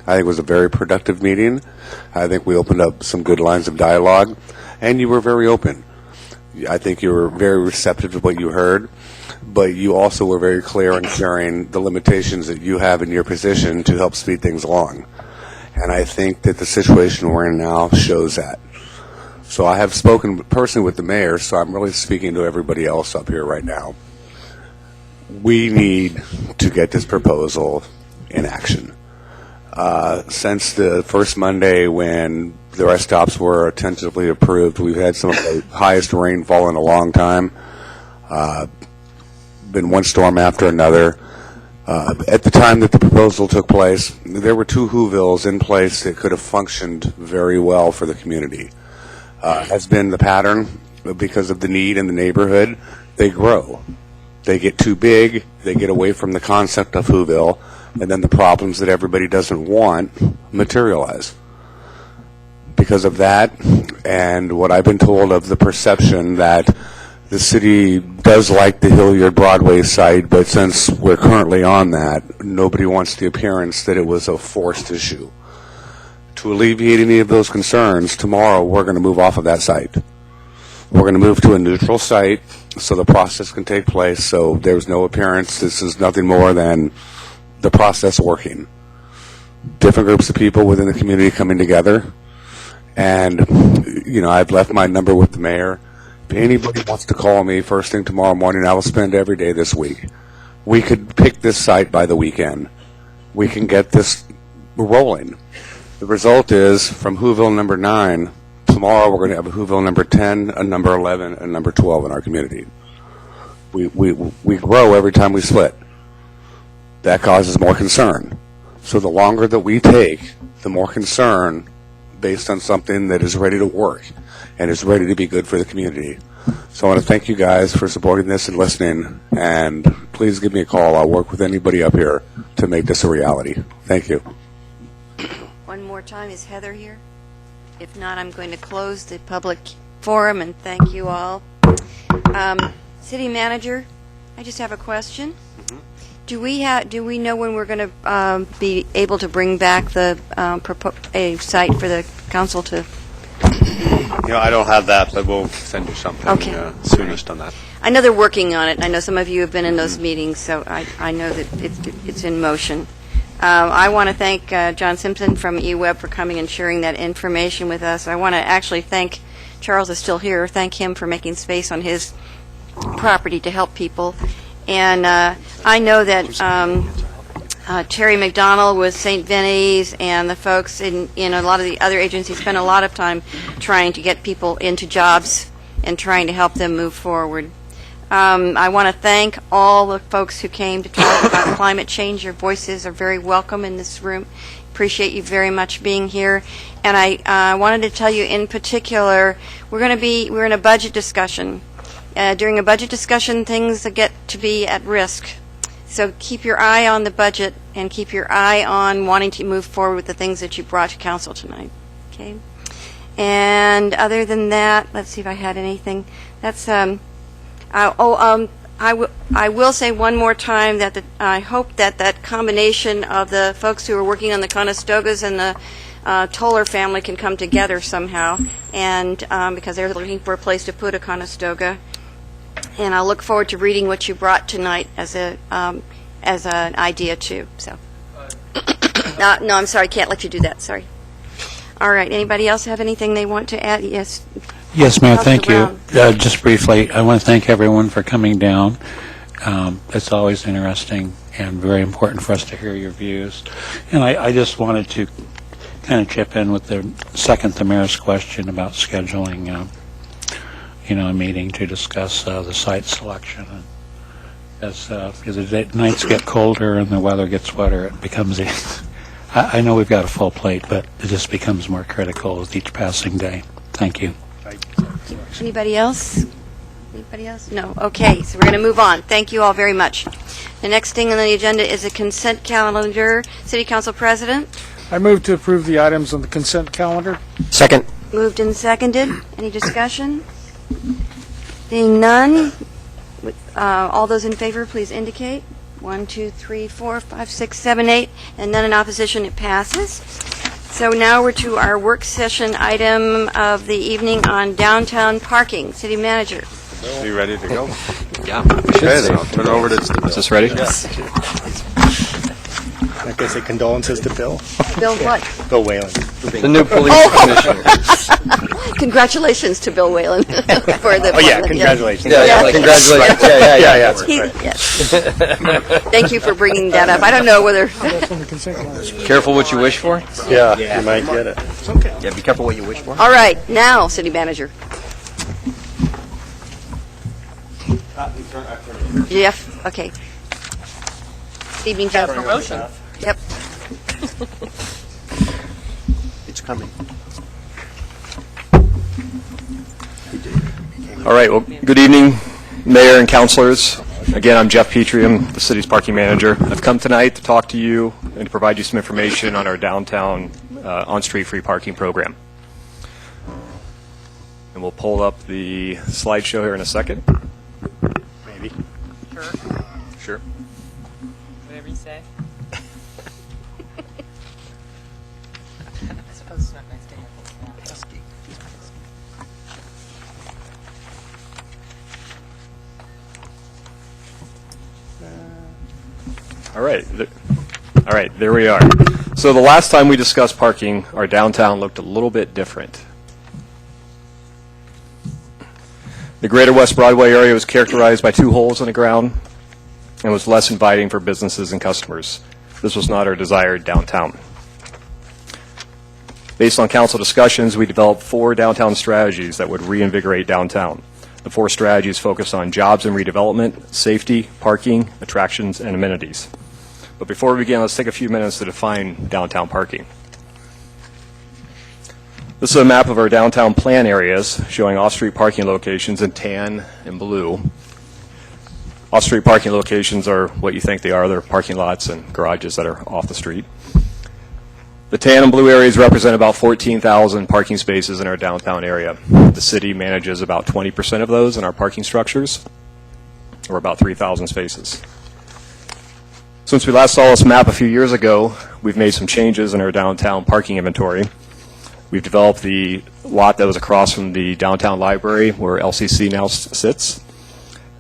Speaker 18: I think it was a very productive meeting. I think we opened up some good lines of dialogue, and you were very open. I think you were very receptive to what you heard, but you also were very clear in sharing the limitations that you have in your position to help speed things along. And I think that the situation we're in now shows that. So I have spoken personally with the mayor, so I'm really speaking to everybody else up here right now. We need to get this proposal in action. Since the first Monday when the rest stops were tentatively approved, we've had some of the highest rainfall in a long time. Been one storm after another. At the time that the proposal took place, there were 2 Whovilles in place that could have functioned very well for the community. Has been the pattern because of the need in the neighborhood. They grow. They get too big. They get away from the concept of Whoville, and then the problems that everybody doesn't want materialize. Because of that, and what I've been told of the perception that the city does like the Hilliard Broadway site, but since we're currently on that, nobody wants the appearance that it was a forced issue. To alleviate any of those concerns, tomorrow we're going to move off of that site. We're going to move to a neutral site so the process can take place, so there's no appearance. This is nothing more than the process working. Different groups of people within the community coming together. And, I've left my number with the mayor. If anybody wants to call me first thing tomorrow morning, I will spend every day this week. We could pick this site by the weekend. We can get this rolling. The result is, from Whoville number 9, tomorrow we're going to have a Whoville number 10, a number 11, and number 12 in our community. We grow every time we split. That causes more concern. So the longer that we take, the more concern based on something that is ready to work and is ready to be good for the community. So I want to thank you guys for supporting this and listening, and please give me a call. I'll work with anybody up here to make this a reality. Thank you.
Speaker 1: One more time, is Heather here? If not, I'm going to close the public forum and thank you all. City Manager, I just have a question. Do we know when we're going to be able to bring back the a site for the council to?
Speaker 19: I don't have that, but we'll send you something soonest on that.
Speaker 1: I know they're working on it. I know some of you have been in those meetings, so I know that it's in motion. I want to thank John Simpson from eWeb for coming and sharing that information with us. I want to actually thank, Charles is still here, thank him for making space on his property to help people. And I know that Terry McDonald with St. Vinny's and the folks in a lot of the other agencies spend a lot of time trying to get people into jobs and trying to help them move forward. I want to thank all the folks who came to talk about climate change. Your voices are very welcome in this room. Appreciate you very much being here. And I wanted to tell you in particular, we're in a budget discussion. During a budget discussion, things get to be at risk. So keep your eye on the budget and keep your eye on wanting to move forward with the things that you brought to council tonight. Okay? And other than that, let's see if I had anything. That's I will say one more time that I hope that combination of the folks who are working on the Conestogas and the Toller family can come together somehow, and because they're looking for a place to put a Conestoga. And I'll look forward to reading what you brought tonight as an idea too. So, no, I'm sorry, can't let you do that. Sorry. All right. Anybody else have anything they want to add? Yes.
Speaker 20: Yes, Mayor. Thank you. Just briefly, I want to thank everyone for coming down. It's always interesting and very important for us to hear your views. And I just wanted to kind of chip in with the mayor's question about scheduling. A meeting to discuss the site selection. And as the nights get colder and the weather gets wetter, it becomes I know we've got a full plate, but it just becomes more critical with each passing day. Thank you.
Speaker 1: Anybody else? Anybody else? No. Okay, so we're going to move on. Thank you all very much. The next thing on the agenda is a consent calendar. City Council President?
Speaker 21: I move to approve the items on the consent calendar.
Speaker 22: Second.
Speaker 1: Moved and seconded. Any discussion? Being none, all those in favor, please indicate. 1, 2, 3, 4, 5, 6, 7, 8, and none in opposition. It passes. So now we're to our work session item of the evening on downtown parking. City Manager.
Speaker 19: Are you ready to go?
Speaker 22: Yeah.
Speaker 19: Okay, then I'll turn it over to...
Speaker 22: Is this ready?
Speaker 19: Yes.
Speaker 22: Like I say, condolences to Bill.
Speaker 1: Bill what?
Speaker 22: Bill Whalen. The new police commissioner.
Speaker 1: Congratulations to Bill Whalen for the.
Speaker 22: Oh yeah, congratulations.
Speaker 1: Yeah,
Speaker 22: congratulations. Yeah.
Speaker 1: Yes. Thank you for bringing that up. I don't know whether.
Speaker 22: Careful what you wish for.
Speaker 19: Yeah, you might get it.
Speaker 22: It's okay. Yeah, be careful what you wish for.
Speaker 1: All right, now, City Manager. Jeff, okay. Good evening, Jeff.
Speaker 22: Promotion.
Speaker 1: Yep.
Speaker 22: It's coming.
Speaker 23: All right. Well, good evening, Mayor and councilors. Again, I'm Jeff Petrie. I'm the city's parking manager. I've come tonight to talk to you and to provide you some information on our downtown on-street free parking program. And we'll pull up the slideshow here in a second.
Speaker 22: Maybe.
Speaker 23: Sure.
Speaker 24: Whatever you say. I suppose it's not nice to have this.
Speaker 23: All right. All right, there we are. So the last time we discussed parking, our downtown looked a little bit different. The greater West Broadway area was characterized by 2 holes in the ground and was less inviting for businesses and customers. This was not our desired downtown. Based on council discussions, we developed 4 downtown strategies that would reinvigorate downtown. The 4 strategies focus on jobs and redevelopment, safety, parking, attractions, and amenities. But before we begin, let's take a few minutes to define downtown parking. This is a map of our downtown plan areas showing off-street parking locations in tan and blue. Off-street parking locations are what you think they are. They're parking lots and garages that are off the street. The tan and blue areas represent about 14,000 parking spaces in our downtown area. The city manages about 20% of those in our parking structures, or about 3,000 spaces. Since we last saw this map a few years ago, we've made some changes in our downtown parking inventory. We've developed the lot that was across from the downtown library where LCC now sits.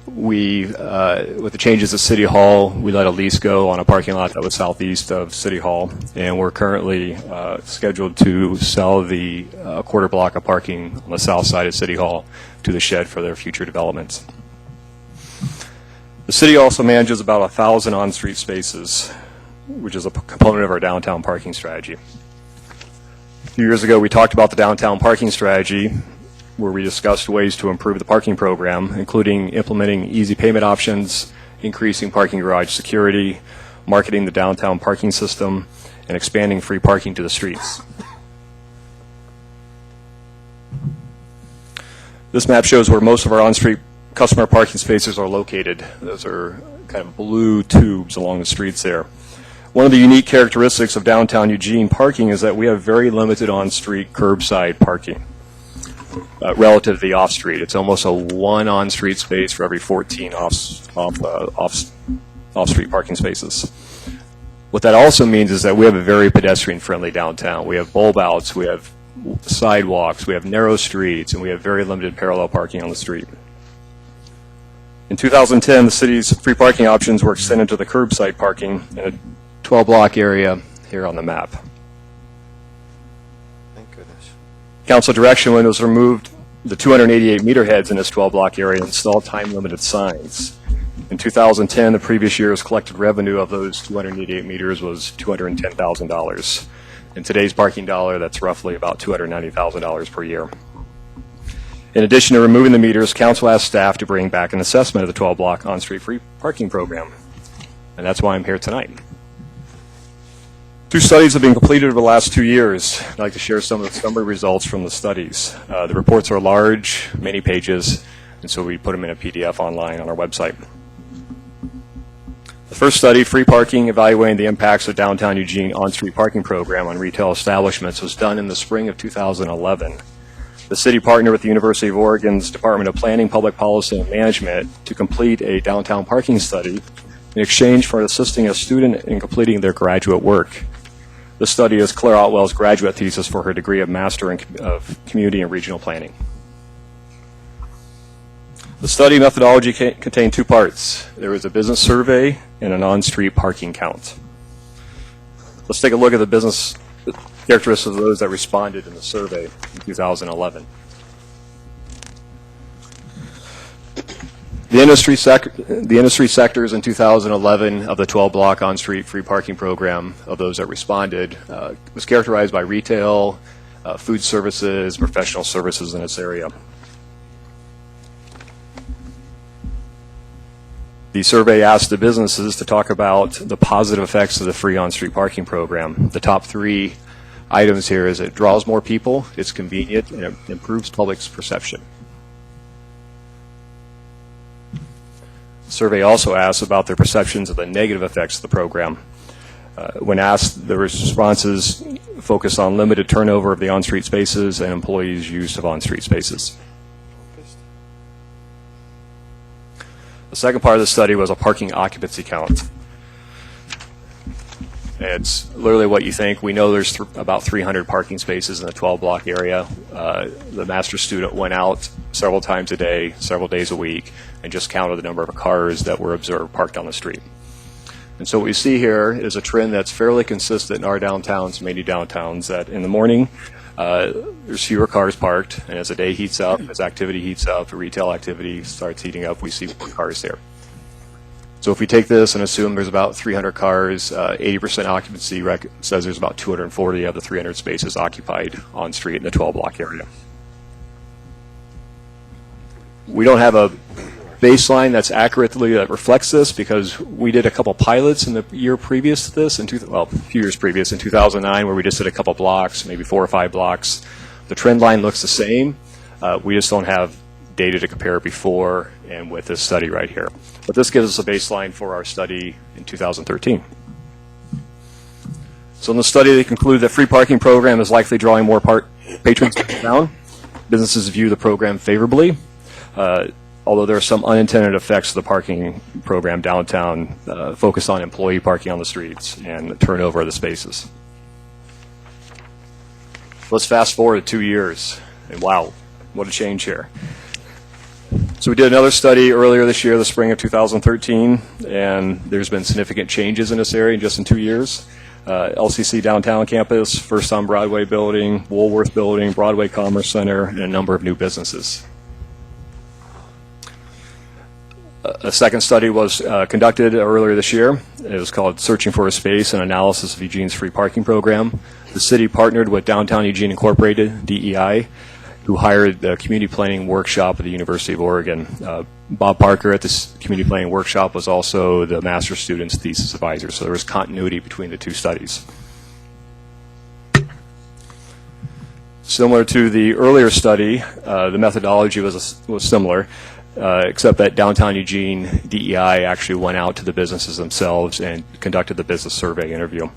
Speaker 23: With the changes at City Hall, we let a lease go on a parking lot that was southeast of City Hall, and we're currently scheduled to sell the quarter block of parking on the south side of City Hall to the Shed for their future developments. The city also manages about 1,000 on-street spaces, which is a component of our downtown parking strategy. A few years ago, we talked about the downtown parking strategy, where we discussed ways to improve the parking program, including implementing easy payment options, increasing parking garage security, marketing the downtown parking system, and expanding free parking to the streets. This map shows where most of our on-street customer parking spaces are located. Those are kind of blue tubes along the streets there. One of the unique characteristics of downtown Eugene parking is that we have very limited on-street curbside parking relative to the off-street. It's almost a 1 on-street space for every 14 off-street parking spaces. What that also means is that we have a very pedestrian-friendly downtown. We have bulb outs, we have sidewalks, we have narrow streets, and we have very limited parallel parking on the street. In 2010, the city's free parking options were extended to the curbside parking in a 12-block area here on the map.
Speaker 22: Thank goodness.
Speaker 23: Council direction when it was removed the 288 meter heads in this 12-block area and installed time-limited signs. In 2010, the previous year's collected revenue of those 288 meters was $210,000. In today's parking dollar, that's roughly about $290,000 per year. In addition to removing the meters, council asked staff to bring back an assessment of the 12-block on-street free parking program. And that's why I'm here tonight. 2 studies have been completed over the last 2 years. I'd like to share some of the summary results from the studies. The reports are large, many pages, and so we put them in a PDF online on our website. The first study, Free Parking, Evaluating the Impacts of Downtown Eugene On-Street Parking Program on Retail Establishments, was done in the spring of 2011. The city partnered with the University of Oregon's Department of Planning, Public Policy, and Management to complete a downtown parking study in exchange for assisting a student in completing their graduate work. The study is Claire Otwell's graduate thesis for her degree of Master of Community and Regional Planning. The study methodology contained 2 parts. There was a business survey and an on-street parking count. Let's take a look at the business characteristics of those that responded in the survey in 2011. The industry sectors in 2011 of the 12-block on-street free parking program of those that responded was characterized by retail, food services, professional services in this area. The survey asked the businesses to talk about the positive effects of the free on-street parking program. The top 3 items here is it draws more people, it's convenient, and it improves public's perception. The survey also asks about their perceptions of the negative effects of the program. When asked, the responses focus on limited turnover of the on-street spaces and employees' use of on-street spaces. The second part of the study was a parking occupancy count. It's literally what you think. We know there's about 300 parking spaces in the 12-block area. The master student went out several times a day, several days a week, and just counted the number of cars that were observed parked on the street. And so what we see here is a trend that's fairly consistent in our downtowns, many downtowns, that in the morning there's fewer cars parked, and as the day heats up, as activity heats up, retail activity starts heating up, we see more cars there. So if we take this and assume there's about 300 cars, 80% occupancy says there's about 240 of the 300 spaces occupied on street in the 12-block area. We don't have a baseline that's accurately that reflects this because we did a couple pilots in the year previous to this, a few years previous, in 2009, where we just did a couple blocks, maybe 4 or 5 blocks. The trend line looks the same. We just don't have data to compare before and with this study right here. But this gives us a baseline for our study in 2013. So in the study, they conclude that free parking program is likely drawing more patrons down. Businesses view the program favorably, although there are some unintended effects of the parking program downtown focused on employee parking on the streets and turnover of the spaces. Let's fast forward 2 years, and wow, what a change here. So we did another study earlier this year, the spring of 2013, and there's been significant changes in this area just in 2 years. LCC downtown campus, First on Broadway building, Woolworth building, Broadway Commerce Center, and a number of new businesses. A second study was conducted earlier this year. It was called Searching for a Space, an analysis of Eugene's free parking program. The city partnered with Downtown Eugene Incorporated, DEI, who hired the community planning workshop at the University of Oregon. Bob Parker at this community planning workshop was also the master's student's thesis advisor, so there was continuity between the two studies. Similar to the earlier study, the methodology was similar, except that Downtown Eugene DEI actually went out to the businesses themselves and conducted the business survey interview.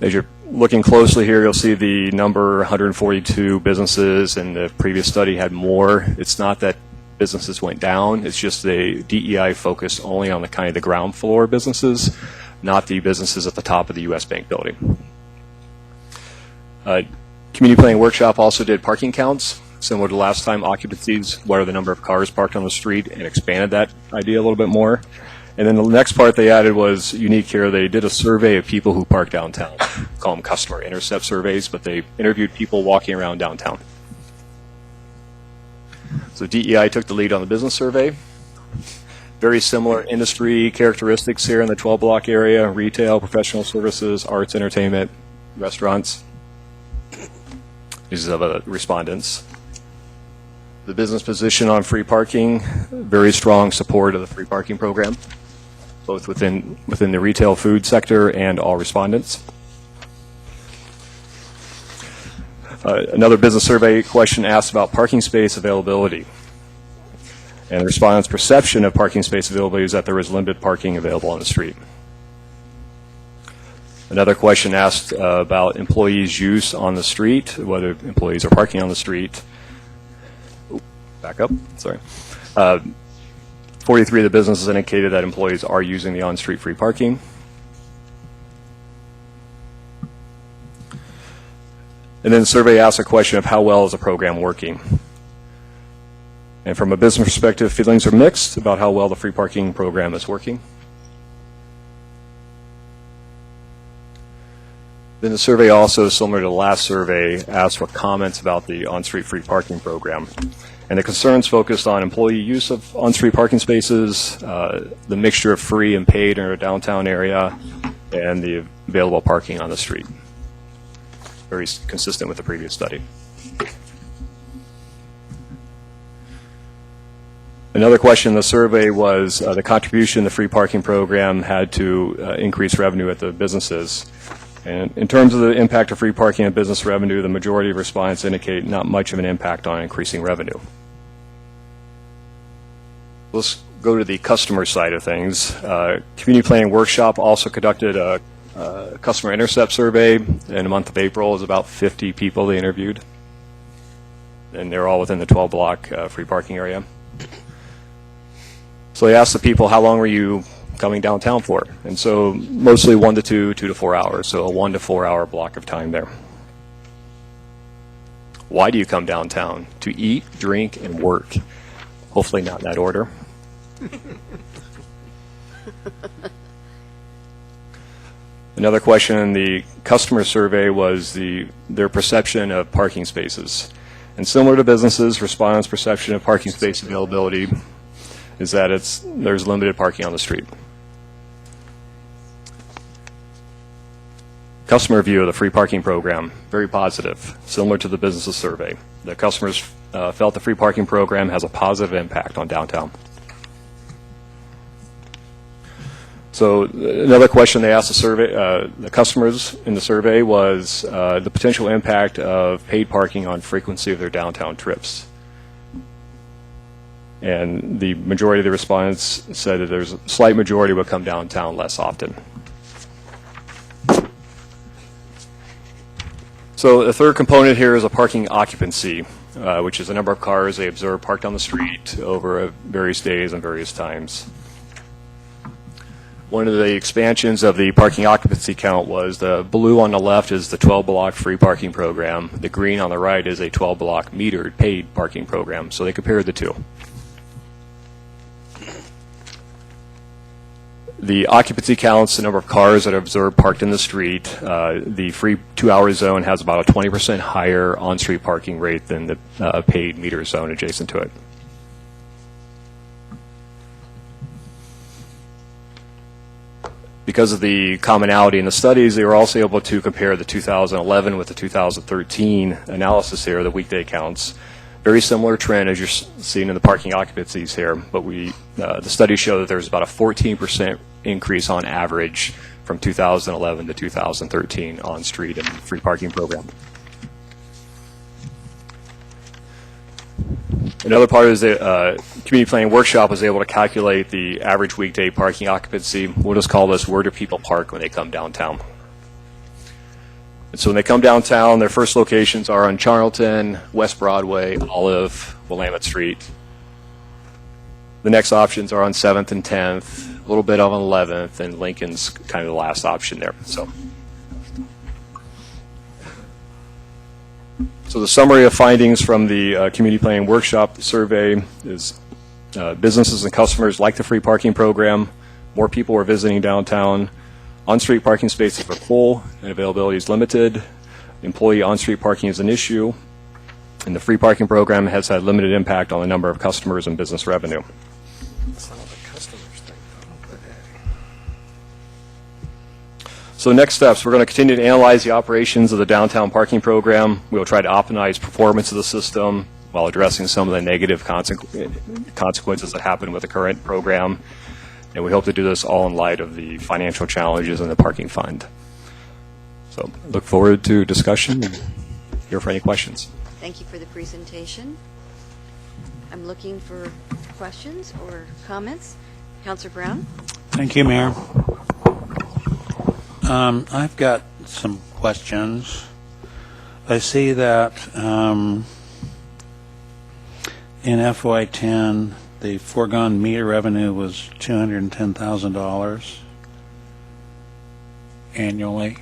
Speaker 23: As you're looking closely here, you'll see the number 142 businesses, and the previous study had more. It's not that businesses went down, it's just the DEI focused only on the kind of the ground floor businesses, not the businesses at the top of the U.S. Bank building. Community Planning Workshop also did parking counts, similar to last time, occupancies, what are the number of cars parked on the street, and expanded that idea a little bit more. And then the next part they added was unique here. They did a survey of people who park downtown. We call them customer intercept surveys, but they interviewed people walking around downtown. So DEI took the lead on the business survey. Very similar industry characteristics here in the 12-block area: retail, professional services, arts, entertainment, restaurants. These are the respondents. The business position on free parking, very strong support of the free parking program, both within the retail food sector and all respondents. Another business survey question asked about parking space availability. And the respondents' perception of parking space availability is that there is limited parking available on the street. Another question asked about employees' use on the street, whether employees are parking on the street. Back up, sorry. 43 of the businesses indicated that employees are using the on-street free parking. And then the survey asked a question of how well is the program working. And from a business perspective, feelings are mixed about how well the free parking program is working. Then the survey also, similar to the last survey, asked for comments about the on-street free parking program. And the concerns focused on employee use of on-street parking spaces, the mixture of free and paid in our downtown area, and the available parking on the street. Very consistent with the previous study. Another question in the survey was the contribution the free parking program had to increase revenue at the businesses. And in terms of the impact of free parking on business revenue, the majority of respondents indicate not much of an impact on increasing revenue. Let's go to the customer side of things. Community Planning Workshop also conducted a customer intercept survey in the month of April. It was about 50 people they interviewed, and they're all within the 12-block free parking area. So they asked the people, how long were you coming downtown for? And so mostly 1 to 2, 2 to 4 hours, so a 1 to 4 hour block of time there. Why do you come downtown? To eat, drink, and work. Hopefully not in that order. Another question in the customer survey was their perception of parking spaces. And similar to businesses, respondents' perception of parking space availability is that there's limited parking on the street. Customer view of the free parking program, very positive, similar to the businesses survey. The customers felt the free parking program has a positive impact on downtown. So another question they asked the customers in the survey was the potential impact of paid parking on frequency of their downtown trips. And the majority of the respondents said that there's a slight majority would come downtown less often. So the third component here is a parking occupancy, which is the number of cars they observe parked on the street over various days and various times. One of the expansions of the parking occupancy count was the blue on the left is the 12-block free parking program. The green on the right is a 12-block metered paid parking program. So they compared the two. The occupancy counts the number of cars that are observed parked in the street. The free 2-hour zone has about a 20% higher on-street parking rate than the paid meter zone adjacent to it. Because of the commonality in the studies, they were also able to compare the 2011 with the 2013 analysis here, the weekday counts. Very similar trend as you're seeing in the parking occupancies here, but the studies show that there's about a 14% increase on average from 2011 to 2013 on street and free parking program. Another part is the community planning workshop was able to calculate the average weekday parking occupancy. We'll just call this where do people park when they come downtown. And so when they come downtown, their first locations are on Charlton, West Broadway, Olive, Willamette Street. The next options are on 7th and 10th, a little bit on 11th, and Lincoln's kind of the last option there. So the summary of findings from the community planning workshop survey is businesses and customers like the free parking program. More people are visiting downtown. On-street parking spaces are full and availability is limited. Employee on-street parking is an issue. And the free parking program has had limited impact on the number of customers and business revenue. So next steps, we're going to continue to analyze the operations of the downtown parking program. We will try to optimize performance of the system while addressing some of the negative consequences that happen with the current program. And we hope to do this all in light of the financial challenges in the parking fund. So look forward to discussion and here for any questions.
Speaker 1: Thank you for the presentation. I'm looking for questions or comments. Councilor Brown?
Speaker 20: Thank you, Mayor. I've got some questions. I see that in FY10, the foregone meter revenue was $210,000 annually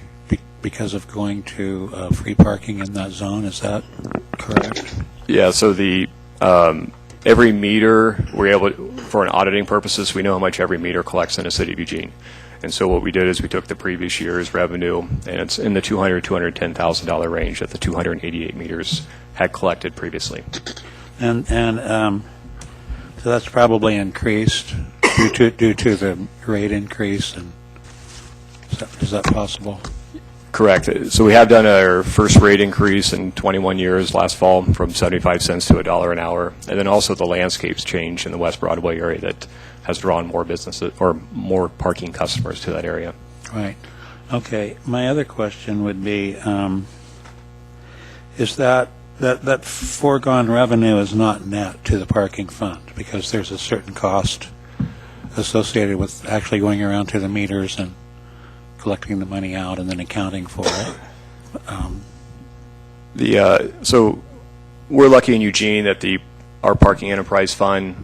Speaker 20: because of going to free parking in that zone. Is that correct?
Speaker 23: Yeah, so the every meter, we're able to, for an auditing purposes, we know how much every meter collects in the city of Eugene. And so what we did is we took the previous year's revenue, and it's in the $210,000 range that the 288 meters had collected previously.
Speaker 20: And so that's probably increased due to the rate increase. And is that possible?
Speaker 23: Correct. So we have done our first rate increase in 21 years last fall from 75 cents to $1 an hour. And then also the landscapes change in the West Broadway area that has drawn more businesses or more parking customers to that area.
Speaker 20: Right. Okay. My other question would be, is that foregone revenue is not net to the parking fund because there's a certain cost associated with actually going around to the meters and collecting the money out and then accounting for it.
Speaker 23: So we're lucky in Eugene that our parking enterprise fund,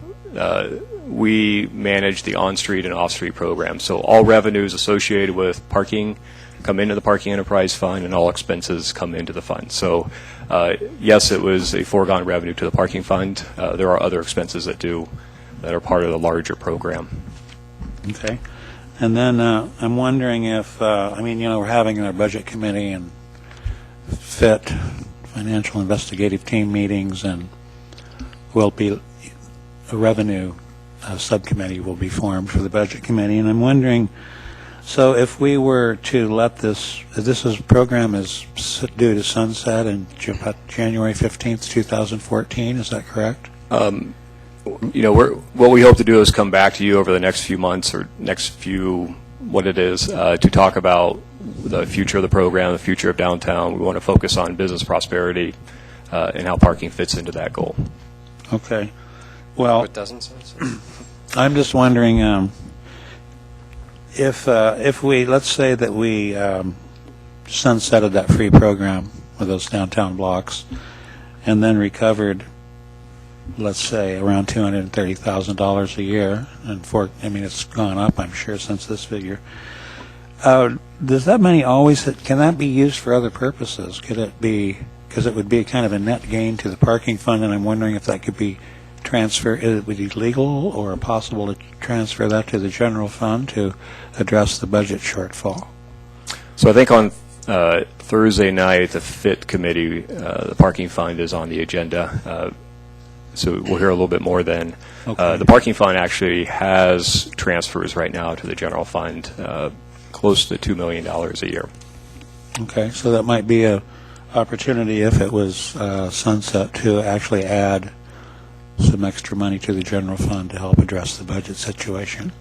Speaker 23: we manage the on-street and off-street program. So all revenues associated with parking come into the parking enterprise fund, and all expenses come into the fund. So yes, it was a foregone revenue to the parking fund. There are other expenses that are part of the larger program.
Speaker 20: Okay. And then I'm wondering if, we're having our budget committee and FIT, Financial Investigative Team meetings, and will be a revenue subcommittee will be formed for the budget committee. And I'm wondering, so if we were to let this program is due to sunset in January 15th, 2014, is that correct?
Speaker 23: What we hope to do is come back to you over the next few months or to talk about the future of the program, the future of downtown. We want to focus on business prosperity and how parking fits into that goal.
Speaker 20: Okay. Well,
Speaker 23: It doesn't.
Speaker 20: I'm just wondering if we, let's say that we sunsetted that free program with those downtown blocks and then recovered, let's say, around $230,000 a year, and it's gone up, I'm sure, since this figure. Does that money can that be used for other purposes? Could it be, because it would be kind of a net gain to the parking fund, and I'm wondering if that could be transferred, would it be legal or possible to transfer that to the general fund to address the budget shortfall?
Speaker 23: So I think on Thursday night, the FIT committee, the parking fund is on the agenda. So we'll hear a little bit more then.
Speaker 20: Okay.
Speaker 23: The parking fund actually has transfers right now to the general fund, close to $2 million a year.
Speaker 20: Okay, so that might be a opportunity if it was sunset to actually add some extra money to the general fund to help address the budget situation.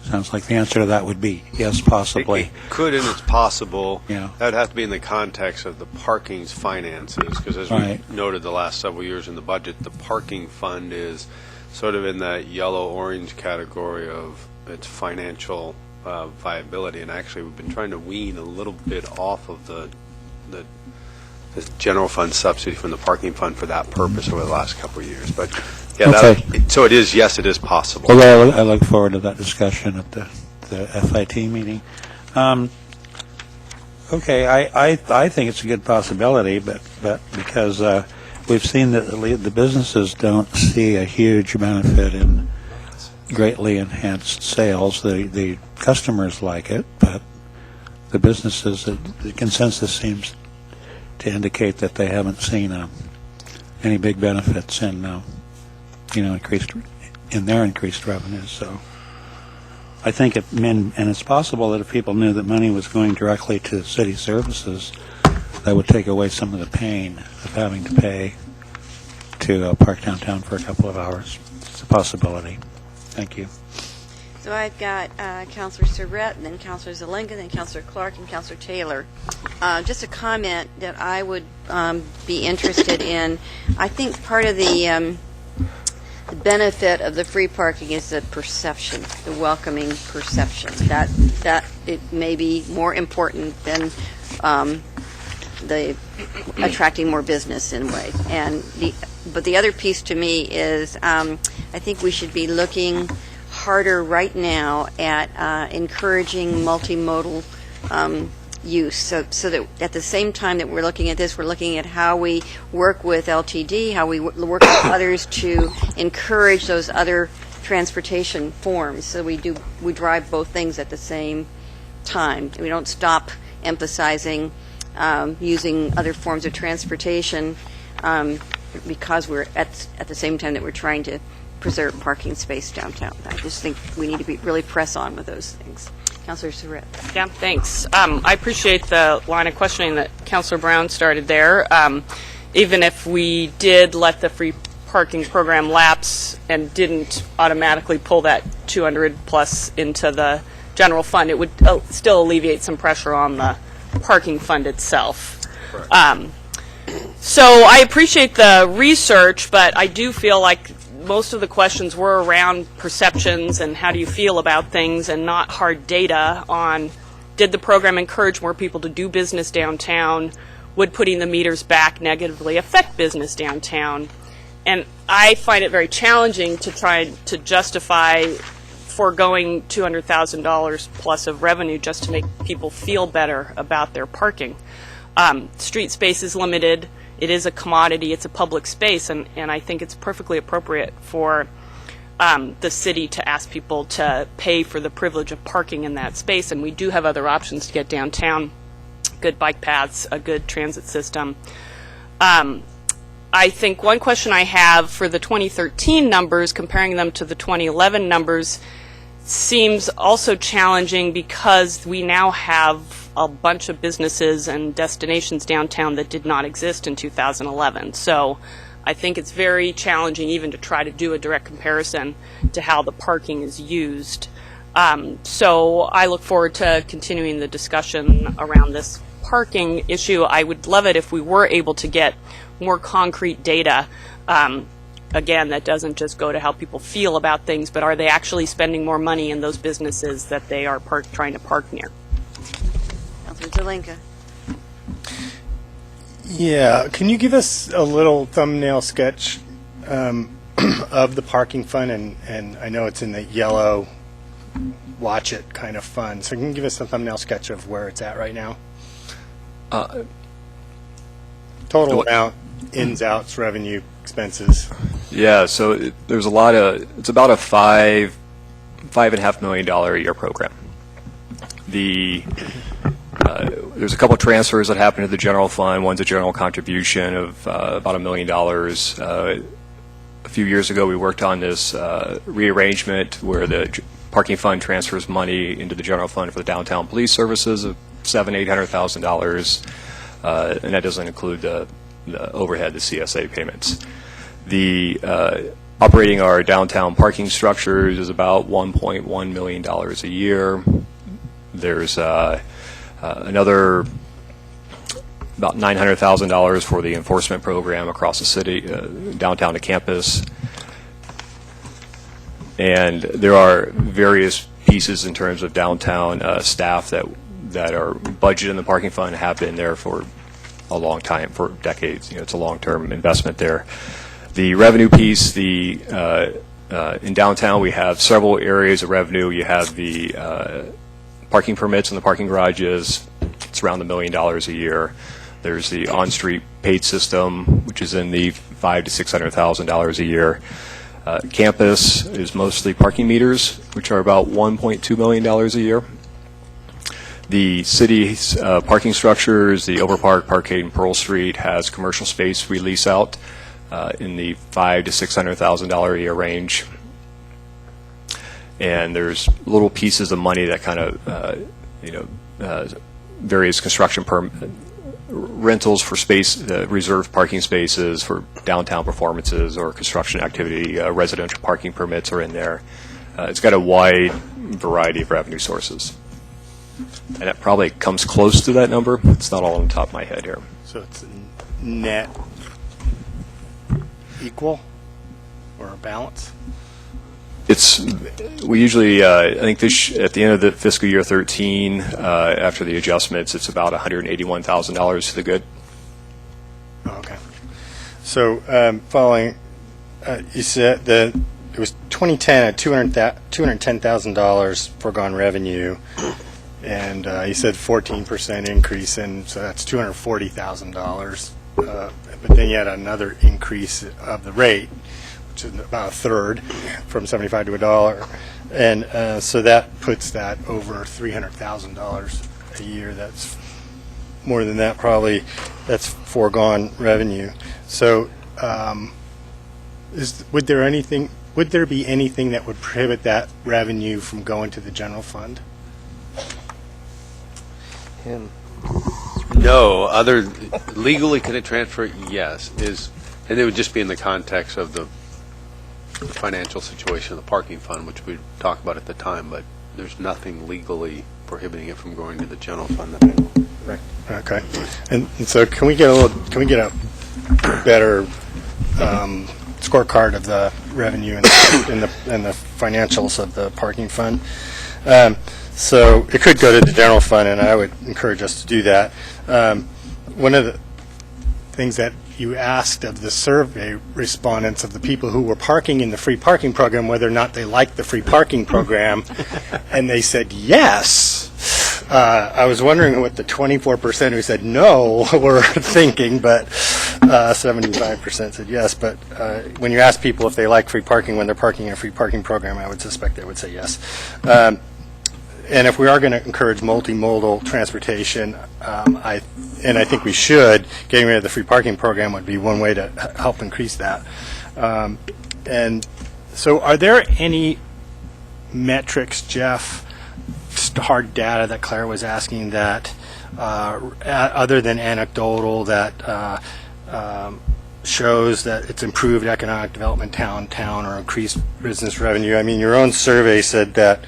Speaker 20: Sounds like the answer to that would be yes, possibly.
Speaker 19: It could, and it's possible.
Speaker 20: Yeah.
Speaker 19: That would have to be in the context of the parking's finances, because as
Speaker 20: Right.
Speaker 19: we noted the last several years in the budget, the parking fund is sort of in that yellow-orange category of its financial viability. And actually, we've been trying to wean a little bit off of the general fund subsidy from the parking fund for that purpose over the last couple of years. But yeah,
Speaker 20: Okay.
Speaker 19: so it is, yes, it is possible.
Speaker 20: Well, I look forward to that discussion at the FIT meeting. Okay, I think it's a good possibility, but because we've seen that the businesses don't see a huge benefit in greatly enhanced sales. The customers like it, but the businesses, the consensus seems to indicate that they haven't seen any big benefits in their increased revenues. So I think and it's possible that if people knew that money was going directly to city services, that would take away some of the pain of having to pay to park downtown for a couple of hours. It's a possibility. Thank you.
Speaker 1: So I've got Councilor Surratt, and then Councilor Zelenka, then Councilor Clark, and Councilor Taylor. Just a comment that I would be interested in. I think part of the benefit of the free parking is the perception, the welcoming perception. That it may be more important than the attracting more business in a way. But the other piece to me is I think we should be looking harder right now at encouraging multimodal use, so that at the same time that we're looking at this, we're looking at how we work with LTD, how we work with others to encourage those other transportation forms. So we drive both things at the same time. We don't stop emphasizing using other forms of transportation because we're at the same time that we're trying to preserve parking space downtown. I just think we need to really press on with those things. Councilor Surratt.
Speaker 24: Yeah, thanks. I appreciate the line of questioning that Councilor Brown started there. Even if we did let the free parking program lapse and didn't automatically pull that 200 plus into the general fund, it would still alleviate some pressure on the parking fund itself. So I appreciate the research, but I do feel like most of the questions were around perceptions and how do you feel about things, and not hard data on did the program encourage more people to do business downtown, would putting the meters back negatively affect business downtown. And I find it very challenging to try to justify foregoing $200,000 plus of revenue just to make people feel better about their parking. Street space is limited. It is a commodity. It's a public space, and I think it's perfectly appropriate for the city to ask people to pay for the privilege of parking in that space, and we do have other options to get downtown, good bike paths, a good transit system. I think one question I have for the 2013 numbers, comparing them to the 2011 numbers, seems also challenging because we now have a bunch of businesses and destinations downtown that did not exist in 2011. So I think it's very challenging even to try to do a direct comparison to how the parking is used. So I look forward to continuing the discussion around this parking issue. I would love it if we were able to get more concrete data. Again, that doesn't just go to how people feel about things, but are they actually spending more money in those businesses that they are trying to park near?
Speaker 1: Councilor Zelenka.
Speaker 2: Yeah, can you give us a little thumbnail sketch of the parking fund? And I know it's in the yellow, watch it kind of fund. So can you give us a thumbnail sketch of where it's at right now? Total amount, ins, outs, revenue, expenses.
Speaker 23: Yeah, so there's a lot of, it's about a $5.5 million a year program. There's a couple transfers that happen to the general fund. One's a general contribution of about $1 million. A few years ago, we worked on this rearrangement where the parking fund transfers money into the general fund for the downtown police services of $800,000, and that doesn't include the overhead, the CSA payments. The operating our downtown parking structures is about $1.1 million a year. There's another about $900,000 for the enforcement program across the city, downtown to campus. And there are various pieces in terms of downtown staff that are budgeted in the parking fund, have been there for a long time, for decades. You know, it's a long-term investment there. The revenue piece, in downtown we have several areas of revenue. You have the parking permits in the parking garages. It's around $1 million a year. There's the on-street paid system, which is in the $500,000 to $600,000 a year. Campus is mostly parking meters, which are about $1.2 million a year. The city's parking structures, the Overpark, Parkade, and Pearl Street has commercial space we lease out in the $500,000 to $600,000 a year range. And there's little pieces of money that kind of, various construction rentals for space, reserved parking spaces for downtown performances or construction activity, residential parking permits are in there. It's got a wide variety of revenue sources. And it probably comes close to that number. It's not all on the top of my head here.
Speaker 2: So it's net equal or a balance?
Speaker 23: We usually, I think at the end of the fiscal year 13, after the adjustments, it's about $181,000 to the good.
Speaker 2: Okay. So following, you said that it was 2010 at $210,000 foregone revenue, and you said 14% increase, and so that's $240,000. But then you had another increase of the rate, which is about a third, from 75 to $1, and so that puts that over $300,000 a year. That's more than that, probably. That's foregone revenue. So, would there be anything that would prohibit that revenue from going to the general fund?
Speaker 19: No, legally can it transfer? Yes, and it would just be in the context of the financial situation of the parking fund, which we talked about at the time, but there's nothing legally prohibiting it from going to the general fund.
Speaker 2: Right. Okay. And so can we get a better scorecard of the revenue and the financials of the parking fund? So it could go to the general fund, and I would encourage us to do that. One of the things that you asked of the survey respondents, of the people who were parking in the free parking program, whether or not they liked the free parking program, and they said yes. I was wondering what the 24% who said no were thinking, but 75% said yes, but when you ask people if they like free parking when they're parking in a free parking program, I would suspect they would say yes. And if we are going to encourage multimodal transportation, I think we should, getting rid of the free parking program would be one way to help increase that. And so are there any metrics, Jeff, hard data that Claire was asking that, other than anecdotal, that shows that it's improved economic development town or increased business revenue? I mean, your own survey said that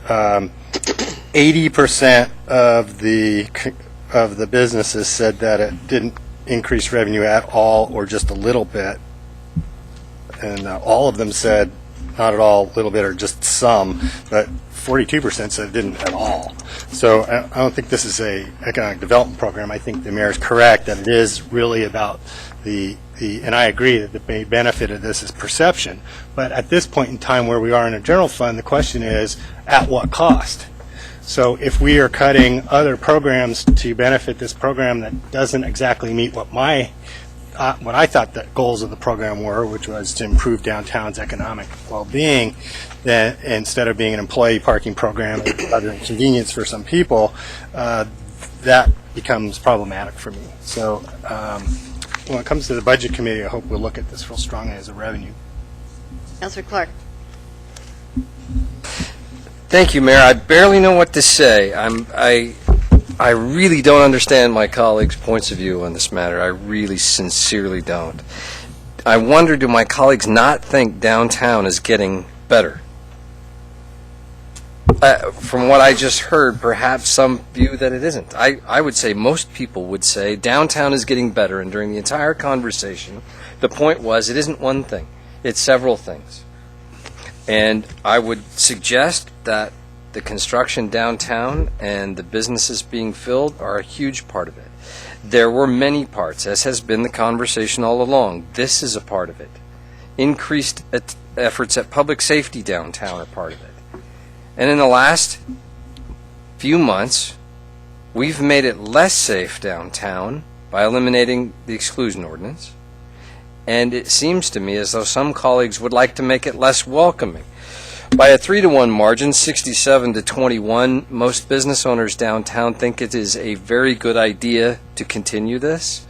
Speaker 2: 80% of the businesses said that it didn't increase revenue at all or just a little bit, and all of them said not at all, a little bit, or just some, but 42% said it didn't at all. So I don't think this is a economic development program. I think the mayor is correct that it is really about and I agree that the main benefit of this is perception. But at this point in time where we are in a general fund, the question is, at what cost? So if we are cutting other programs to benefit this program that doesn't exactly meet what I thought the goals of the program were, which was to improve downtown's economic well-being, then instead of being an employee parking program and other inconvenience for some people, that becomes problematic for me. So when it comes to the budget committee, I hope we'll look at this real strongly as a revenue.
Speaker 1: Councilor Clark.
Speaker 22: Thank you, Mayor. I barely know what to say. I really don't understand my colleagues' points of view on this matter. I really sincerely don't. I wonder, do my colleagues not think downtown is getting better? From what I just heard, perhaps some view that it isn't. I would say most people would say downtown is getting better, and during the entire conversation, the point was it isn't one thing, it's several things. And I would suggest that the construction downtown and the businesses being filled are a huge part of it. There were many parts, as has been the conversation all along. This is a part of it. Increased efforts at public safety downtown are part of it. And in the last few months, we've made it less safe downtown by eliminating the exclusion ordinance. And it seems to me as though some colleagues would like to make it less welcoming. By a 3-to-1 margin, 67-to-21, most business owners downtown think it is a very good idea to continue this.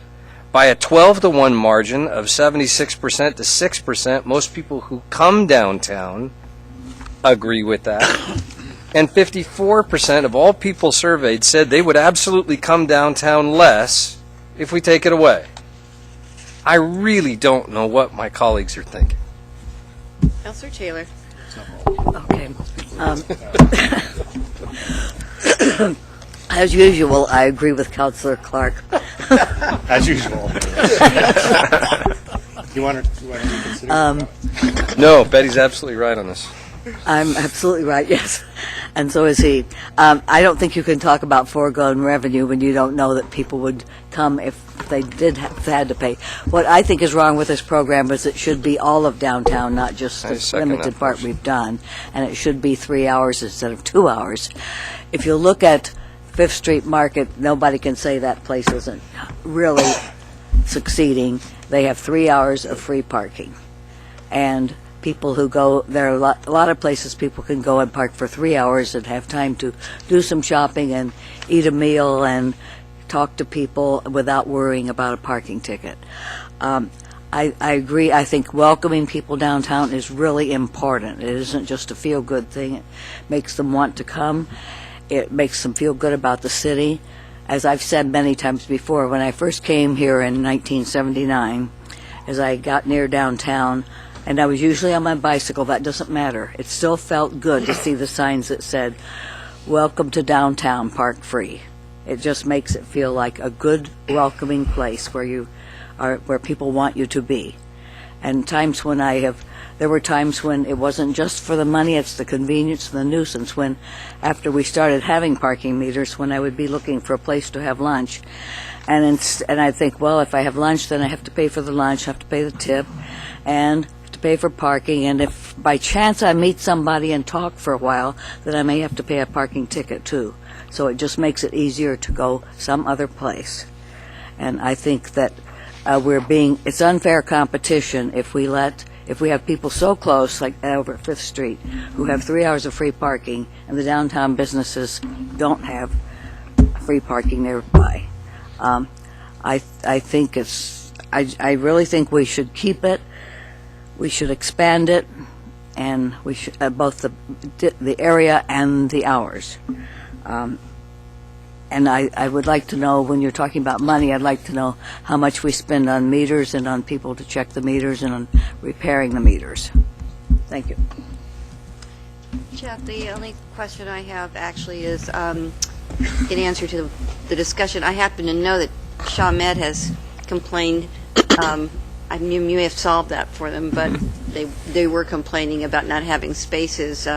Speaker 22: By a 12-to-1 margin of 76% to 6%, most people who come downtown agree with that. And 54% of all people surveyed said they would absolutely come downtown less if we take it away. I really don't know what my colleagues are thinking.
Speaker 1: Councilor Taylor.
Speaker 3: Okay. As usual, I agree with Councilor Clark.
Speaker 2: As usual. You want to reconsider?
Speaker 22: No, Betty's absolutely right on this.
Speaker 3: I'm absolutely right, yes. And so is he. I don't think you can talk about foregone revenue when you don't know that people would come if they had to pay. What I think is wrong with this program is it should be all of downtown, not just the limited part we've done. And it should be 3 hours instead of 2 hours. If you look at Fifth Street Market, nobody can say that place isn't really succeeding. They have 3 hours of free parking. And people who go, there are a lot of places people can go and park for 3 hours and have time to do some shopping and eat a meal and talk to people without worrying about a parking ticket. I agree. I think welcoming people downtown is really important. It isn't just a feel-good thing. It makes them want to come. It makes them feel good about the city. As I've said many times before, when I first came here in 1979, as I got near downtown, and I was usually on my bicycle, that doesn't matter. It still felt good to see the signs that said, "Welcome to downtown, park free." It just makes it feel like a good, welcoming place where where people want you to be. And there were times when it wasn't just for the money, it's the convenience and the nuisance. When, after we started having parking meters, when I would be looking for a place to have lunch, and I think, well, if I have lunch, then I have to pay for the lunch, have to pay the tip, and pay for parking, and if by chance I meet somebody and talk for a while, then I may have to pay a parking ticket too. So it just makes it easier to go some other place. And I think that it's unfair competition if we have people so close, like over at 5th Street, who have 3 hours of free parking, and the downtown businesses don't have free parking nearby. I think I really think we should keep it. We should expand it, and we should both the area and the hours. And I would like to know, when you're talking about money, I'd like to know how much we spend on meters and on people to check the meters and on repairing the meters. Thank you.
Speaker 1: Jeff, the only question I have actually is in answer to the discussion. I happen to know that Chalmette has complained. I mean, you may have solved that for them, but they were complaining about not having spaces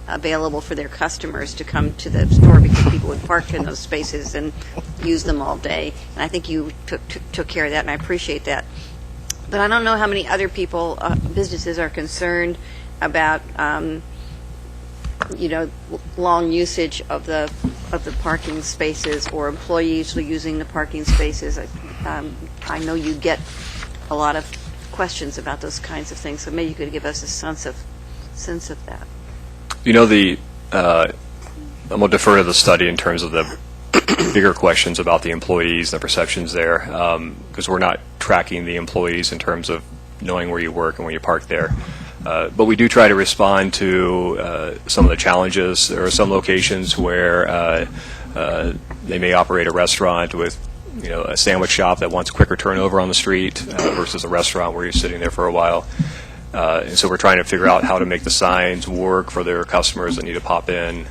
Speaker 1: available for their customers to come to the store because people would park in those spaces and use them all day. And I think you took care of that, and I appreciate that. But I don't know how many other people, businesses, are concerned about, long usage of the parking spaces, or employees using the parking spaces. I know you get a lot of questions about those kinds of things, so maybe you could give us a sense of that.
Speaker 23: I'm going to defer to the study in terms of the bigger questions about the employees and the perceptions there, because we're not tracking the employees in terms of knowing where you work and where you park there. But we do try to respond to some of the challenges. There are some locations where they may operate a restaurant with a sandwich shop that wants quicker turnover on the street versus a restaurant where you're sitting there for a while. And so we're trying to figure out how to make the signs work for their customers that need to pop in,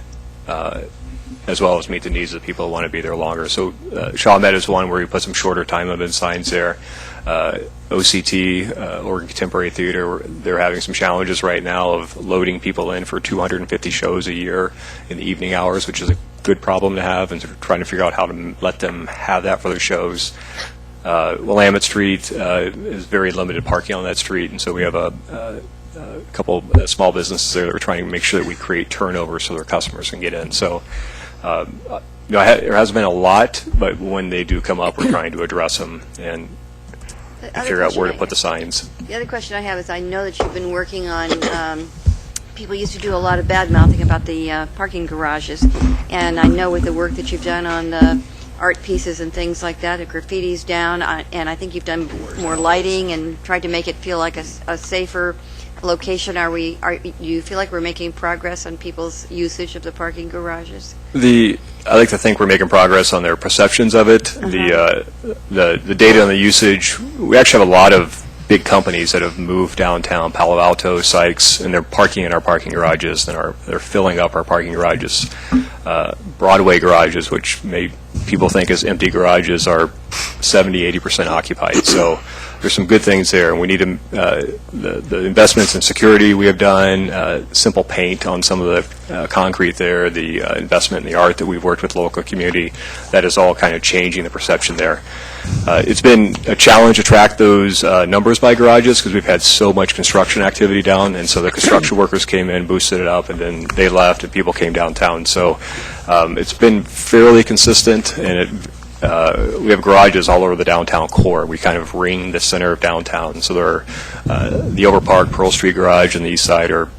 Speaker 23: as well as meet the needs of people who want to be there longer. So Chalmette is one where we put some shorter time limit signs there. OCT, Oregon Contemporary Theater, they're having some challenges right now of loading people in for 250 shows a year in the evening hours, which is a good problem to have, and trying to figure out how to let them have that for their shows. Willamette Street is very limited parking on that street, and so we have a couple of small businesses there that we're trying to make sure that we create turnover so their customers can get in. So there hasn't been a lot, but when they do come up, we're trying to address them and figure out where to put the signs.
Speaker 1: The other question I have is, I know that you've been working on, people used to do a lot of bad mouthing about the parking garages, and I know with the work that you've done on the art pieces and things like that, the graffiti's down, and I think you've done more lighting and tried to make it feel like a safer location. Do you feel like we're making progress on people's usage of the parking garages?
Speaker 23: I like to think we're making progress on their perceptions of it. The data on the usage, we actually have a lot of big companies that have moved downtown, Palo Alto, Sykes, and they're parking in our parking garages, and they're filling up our parking garages. Broadway garages, which people think as empty garages, are 70-80% occupied. So there's some good things there, and we need to the investments in security we have done, simple paint on some of the concrete there, the investment in the art that we've worked with the local community. That is all kind of changing the perception there. It's been a challenge to track those numbers by garages because we've had so much construction activity down, and so the construction workers came in, boosted it up, and then they left, and people came downtown. So it's been fairly consistent, and we have garages all over the downtown core. We kind of ring the center of downtown. So there are the Overpark, Pearl Street Garage, and the East Side are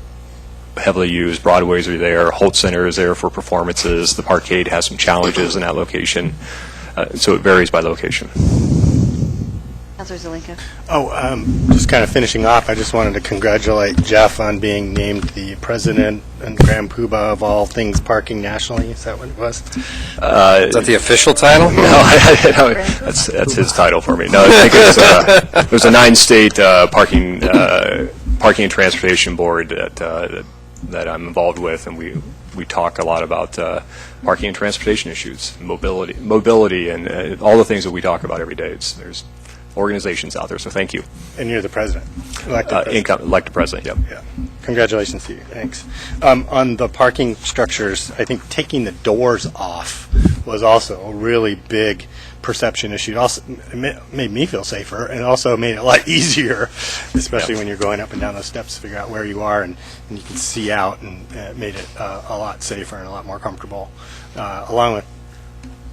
Speaker 23: heavily used. Broadways are there. Holt Center is there for performances. The Parkade has some challenges in that location. So it varies by location.
Speaker 1: Councilor Zelenka.
Speaker 2: Just kind of finishing off, I just wanted to congratulate Jeff on being named the president and grand poobah of all things parking nationally. Is that what it was?
Speaker 22: Is that the official title?
Speaker 23: No, that's his title for me. No, I think it was a 9-state parking and transportation board that I'm involved with, and we talk a lot about parking and transportation issues, mobility, and all the things that we talk about every day. There's organizations out there, so thank you.
Speaker 2: And you're the president. Elected
Speaker 23: president, yep.
Speaker 2: Yeah. Congratulations to you. Thanks. On the parking structures, I think taking the doors off was also a really big perception issue. It also made me feel safer, and also made it a lot easier, especially when you're going up and down those steps to figure out where you are, and you can see out, and it made it a lot safer and a lot more comfortable, along with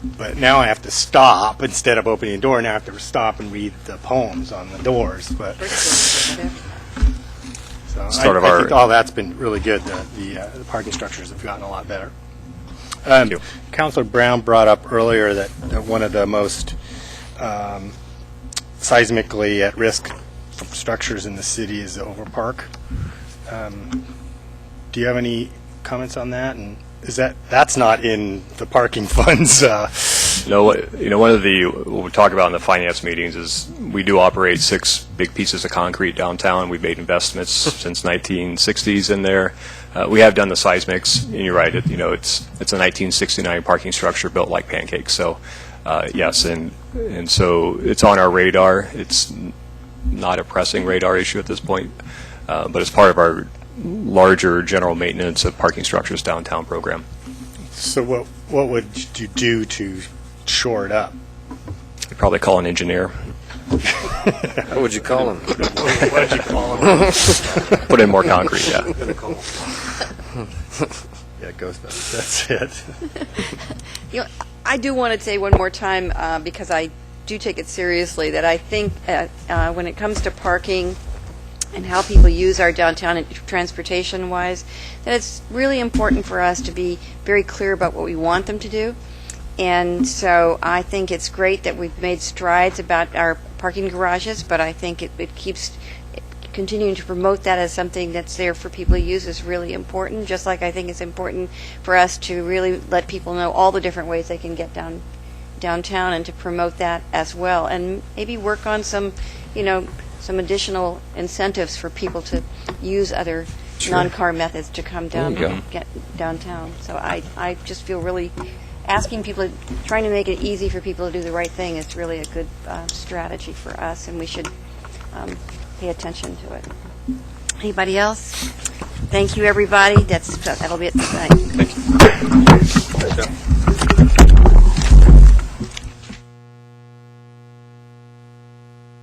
Speaker 2: but now I have to stop instead of opening the door. Now I have to stop and read the poems on the doors. But so I think all that's been really good. The parking structures have gotten a lot better. Councilor Brown brought up earlier that one of the most seismically at risk structures in the city is the Overpark. Do you have any comments on that? And is that's not in the parking funds?
Speaker 23: No, one of what we talk about in the finance meetings is we do operate 6 big pieces of concrete downtown. We've made investments since 1960s in there. We have done the seismics, and you're right. It's a 1969 parking structure built like pancakes. So yes, and so it's on our radar. It's not a pressing radar issue at this point, but it's part of our larger general maintenance of parking structures downtown program.
Speaker 2: So what would you do to shore it up?
Speaker 23: I'd probably call an engineer.
Speaker 22: What would you call him?
Speaker 2: What would you call him?
Speaker 23: Put in more concrete, yeah.
Speaker 2: Yeah, Ghostbusters, that's it.
Speaker 1: I do want to say one more time, because I do take it seriously, that I think when it comes to parking and how people use our downtown transportation-wise, that it's really important for us to be very clear about what we want them to do. And so I think it's great that we've made strides about our parking garages, but I think it keeps continuing to promote that as something that's there for people to use is really important, just like I think it's important for us to really let people know all the different ways they can get downtown and to promote that as well. And maybe work on some additional incentives for people to use other non-car methods to come get downtown. So I just feel really asking people, trying to make it easy for people to do the right thing is really a good strategy for us, and we should pay attention to it. Anybody else? Thank you, everybody. That'll be it tonight.
Speaker 23: Thank you.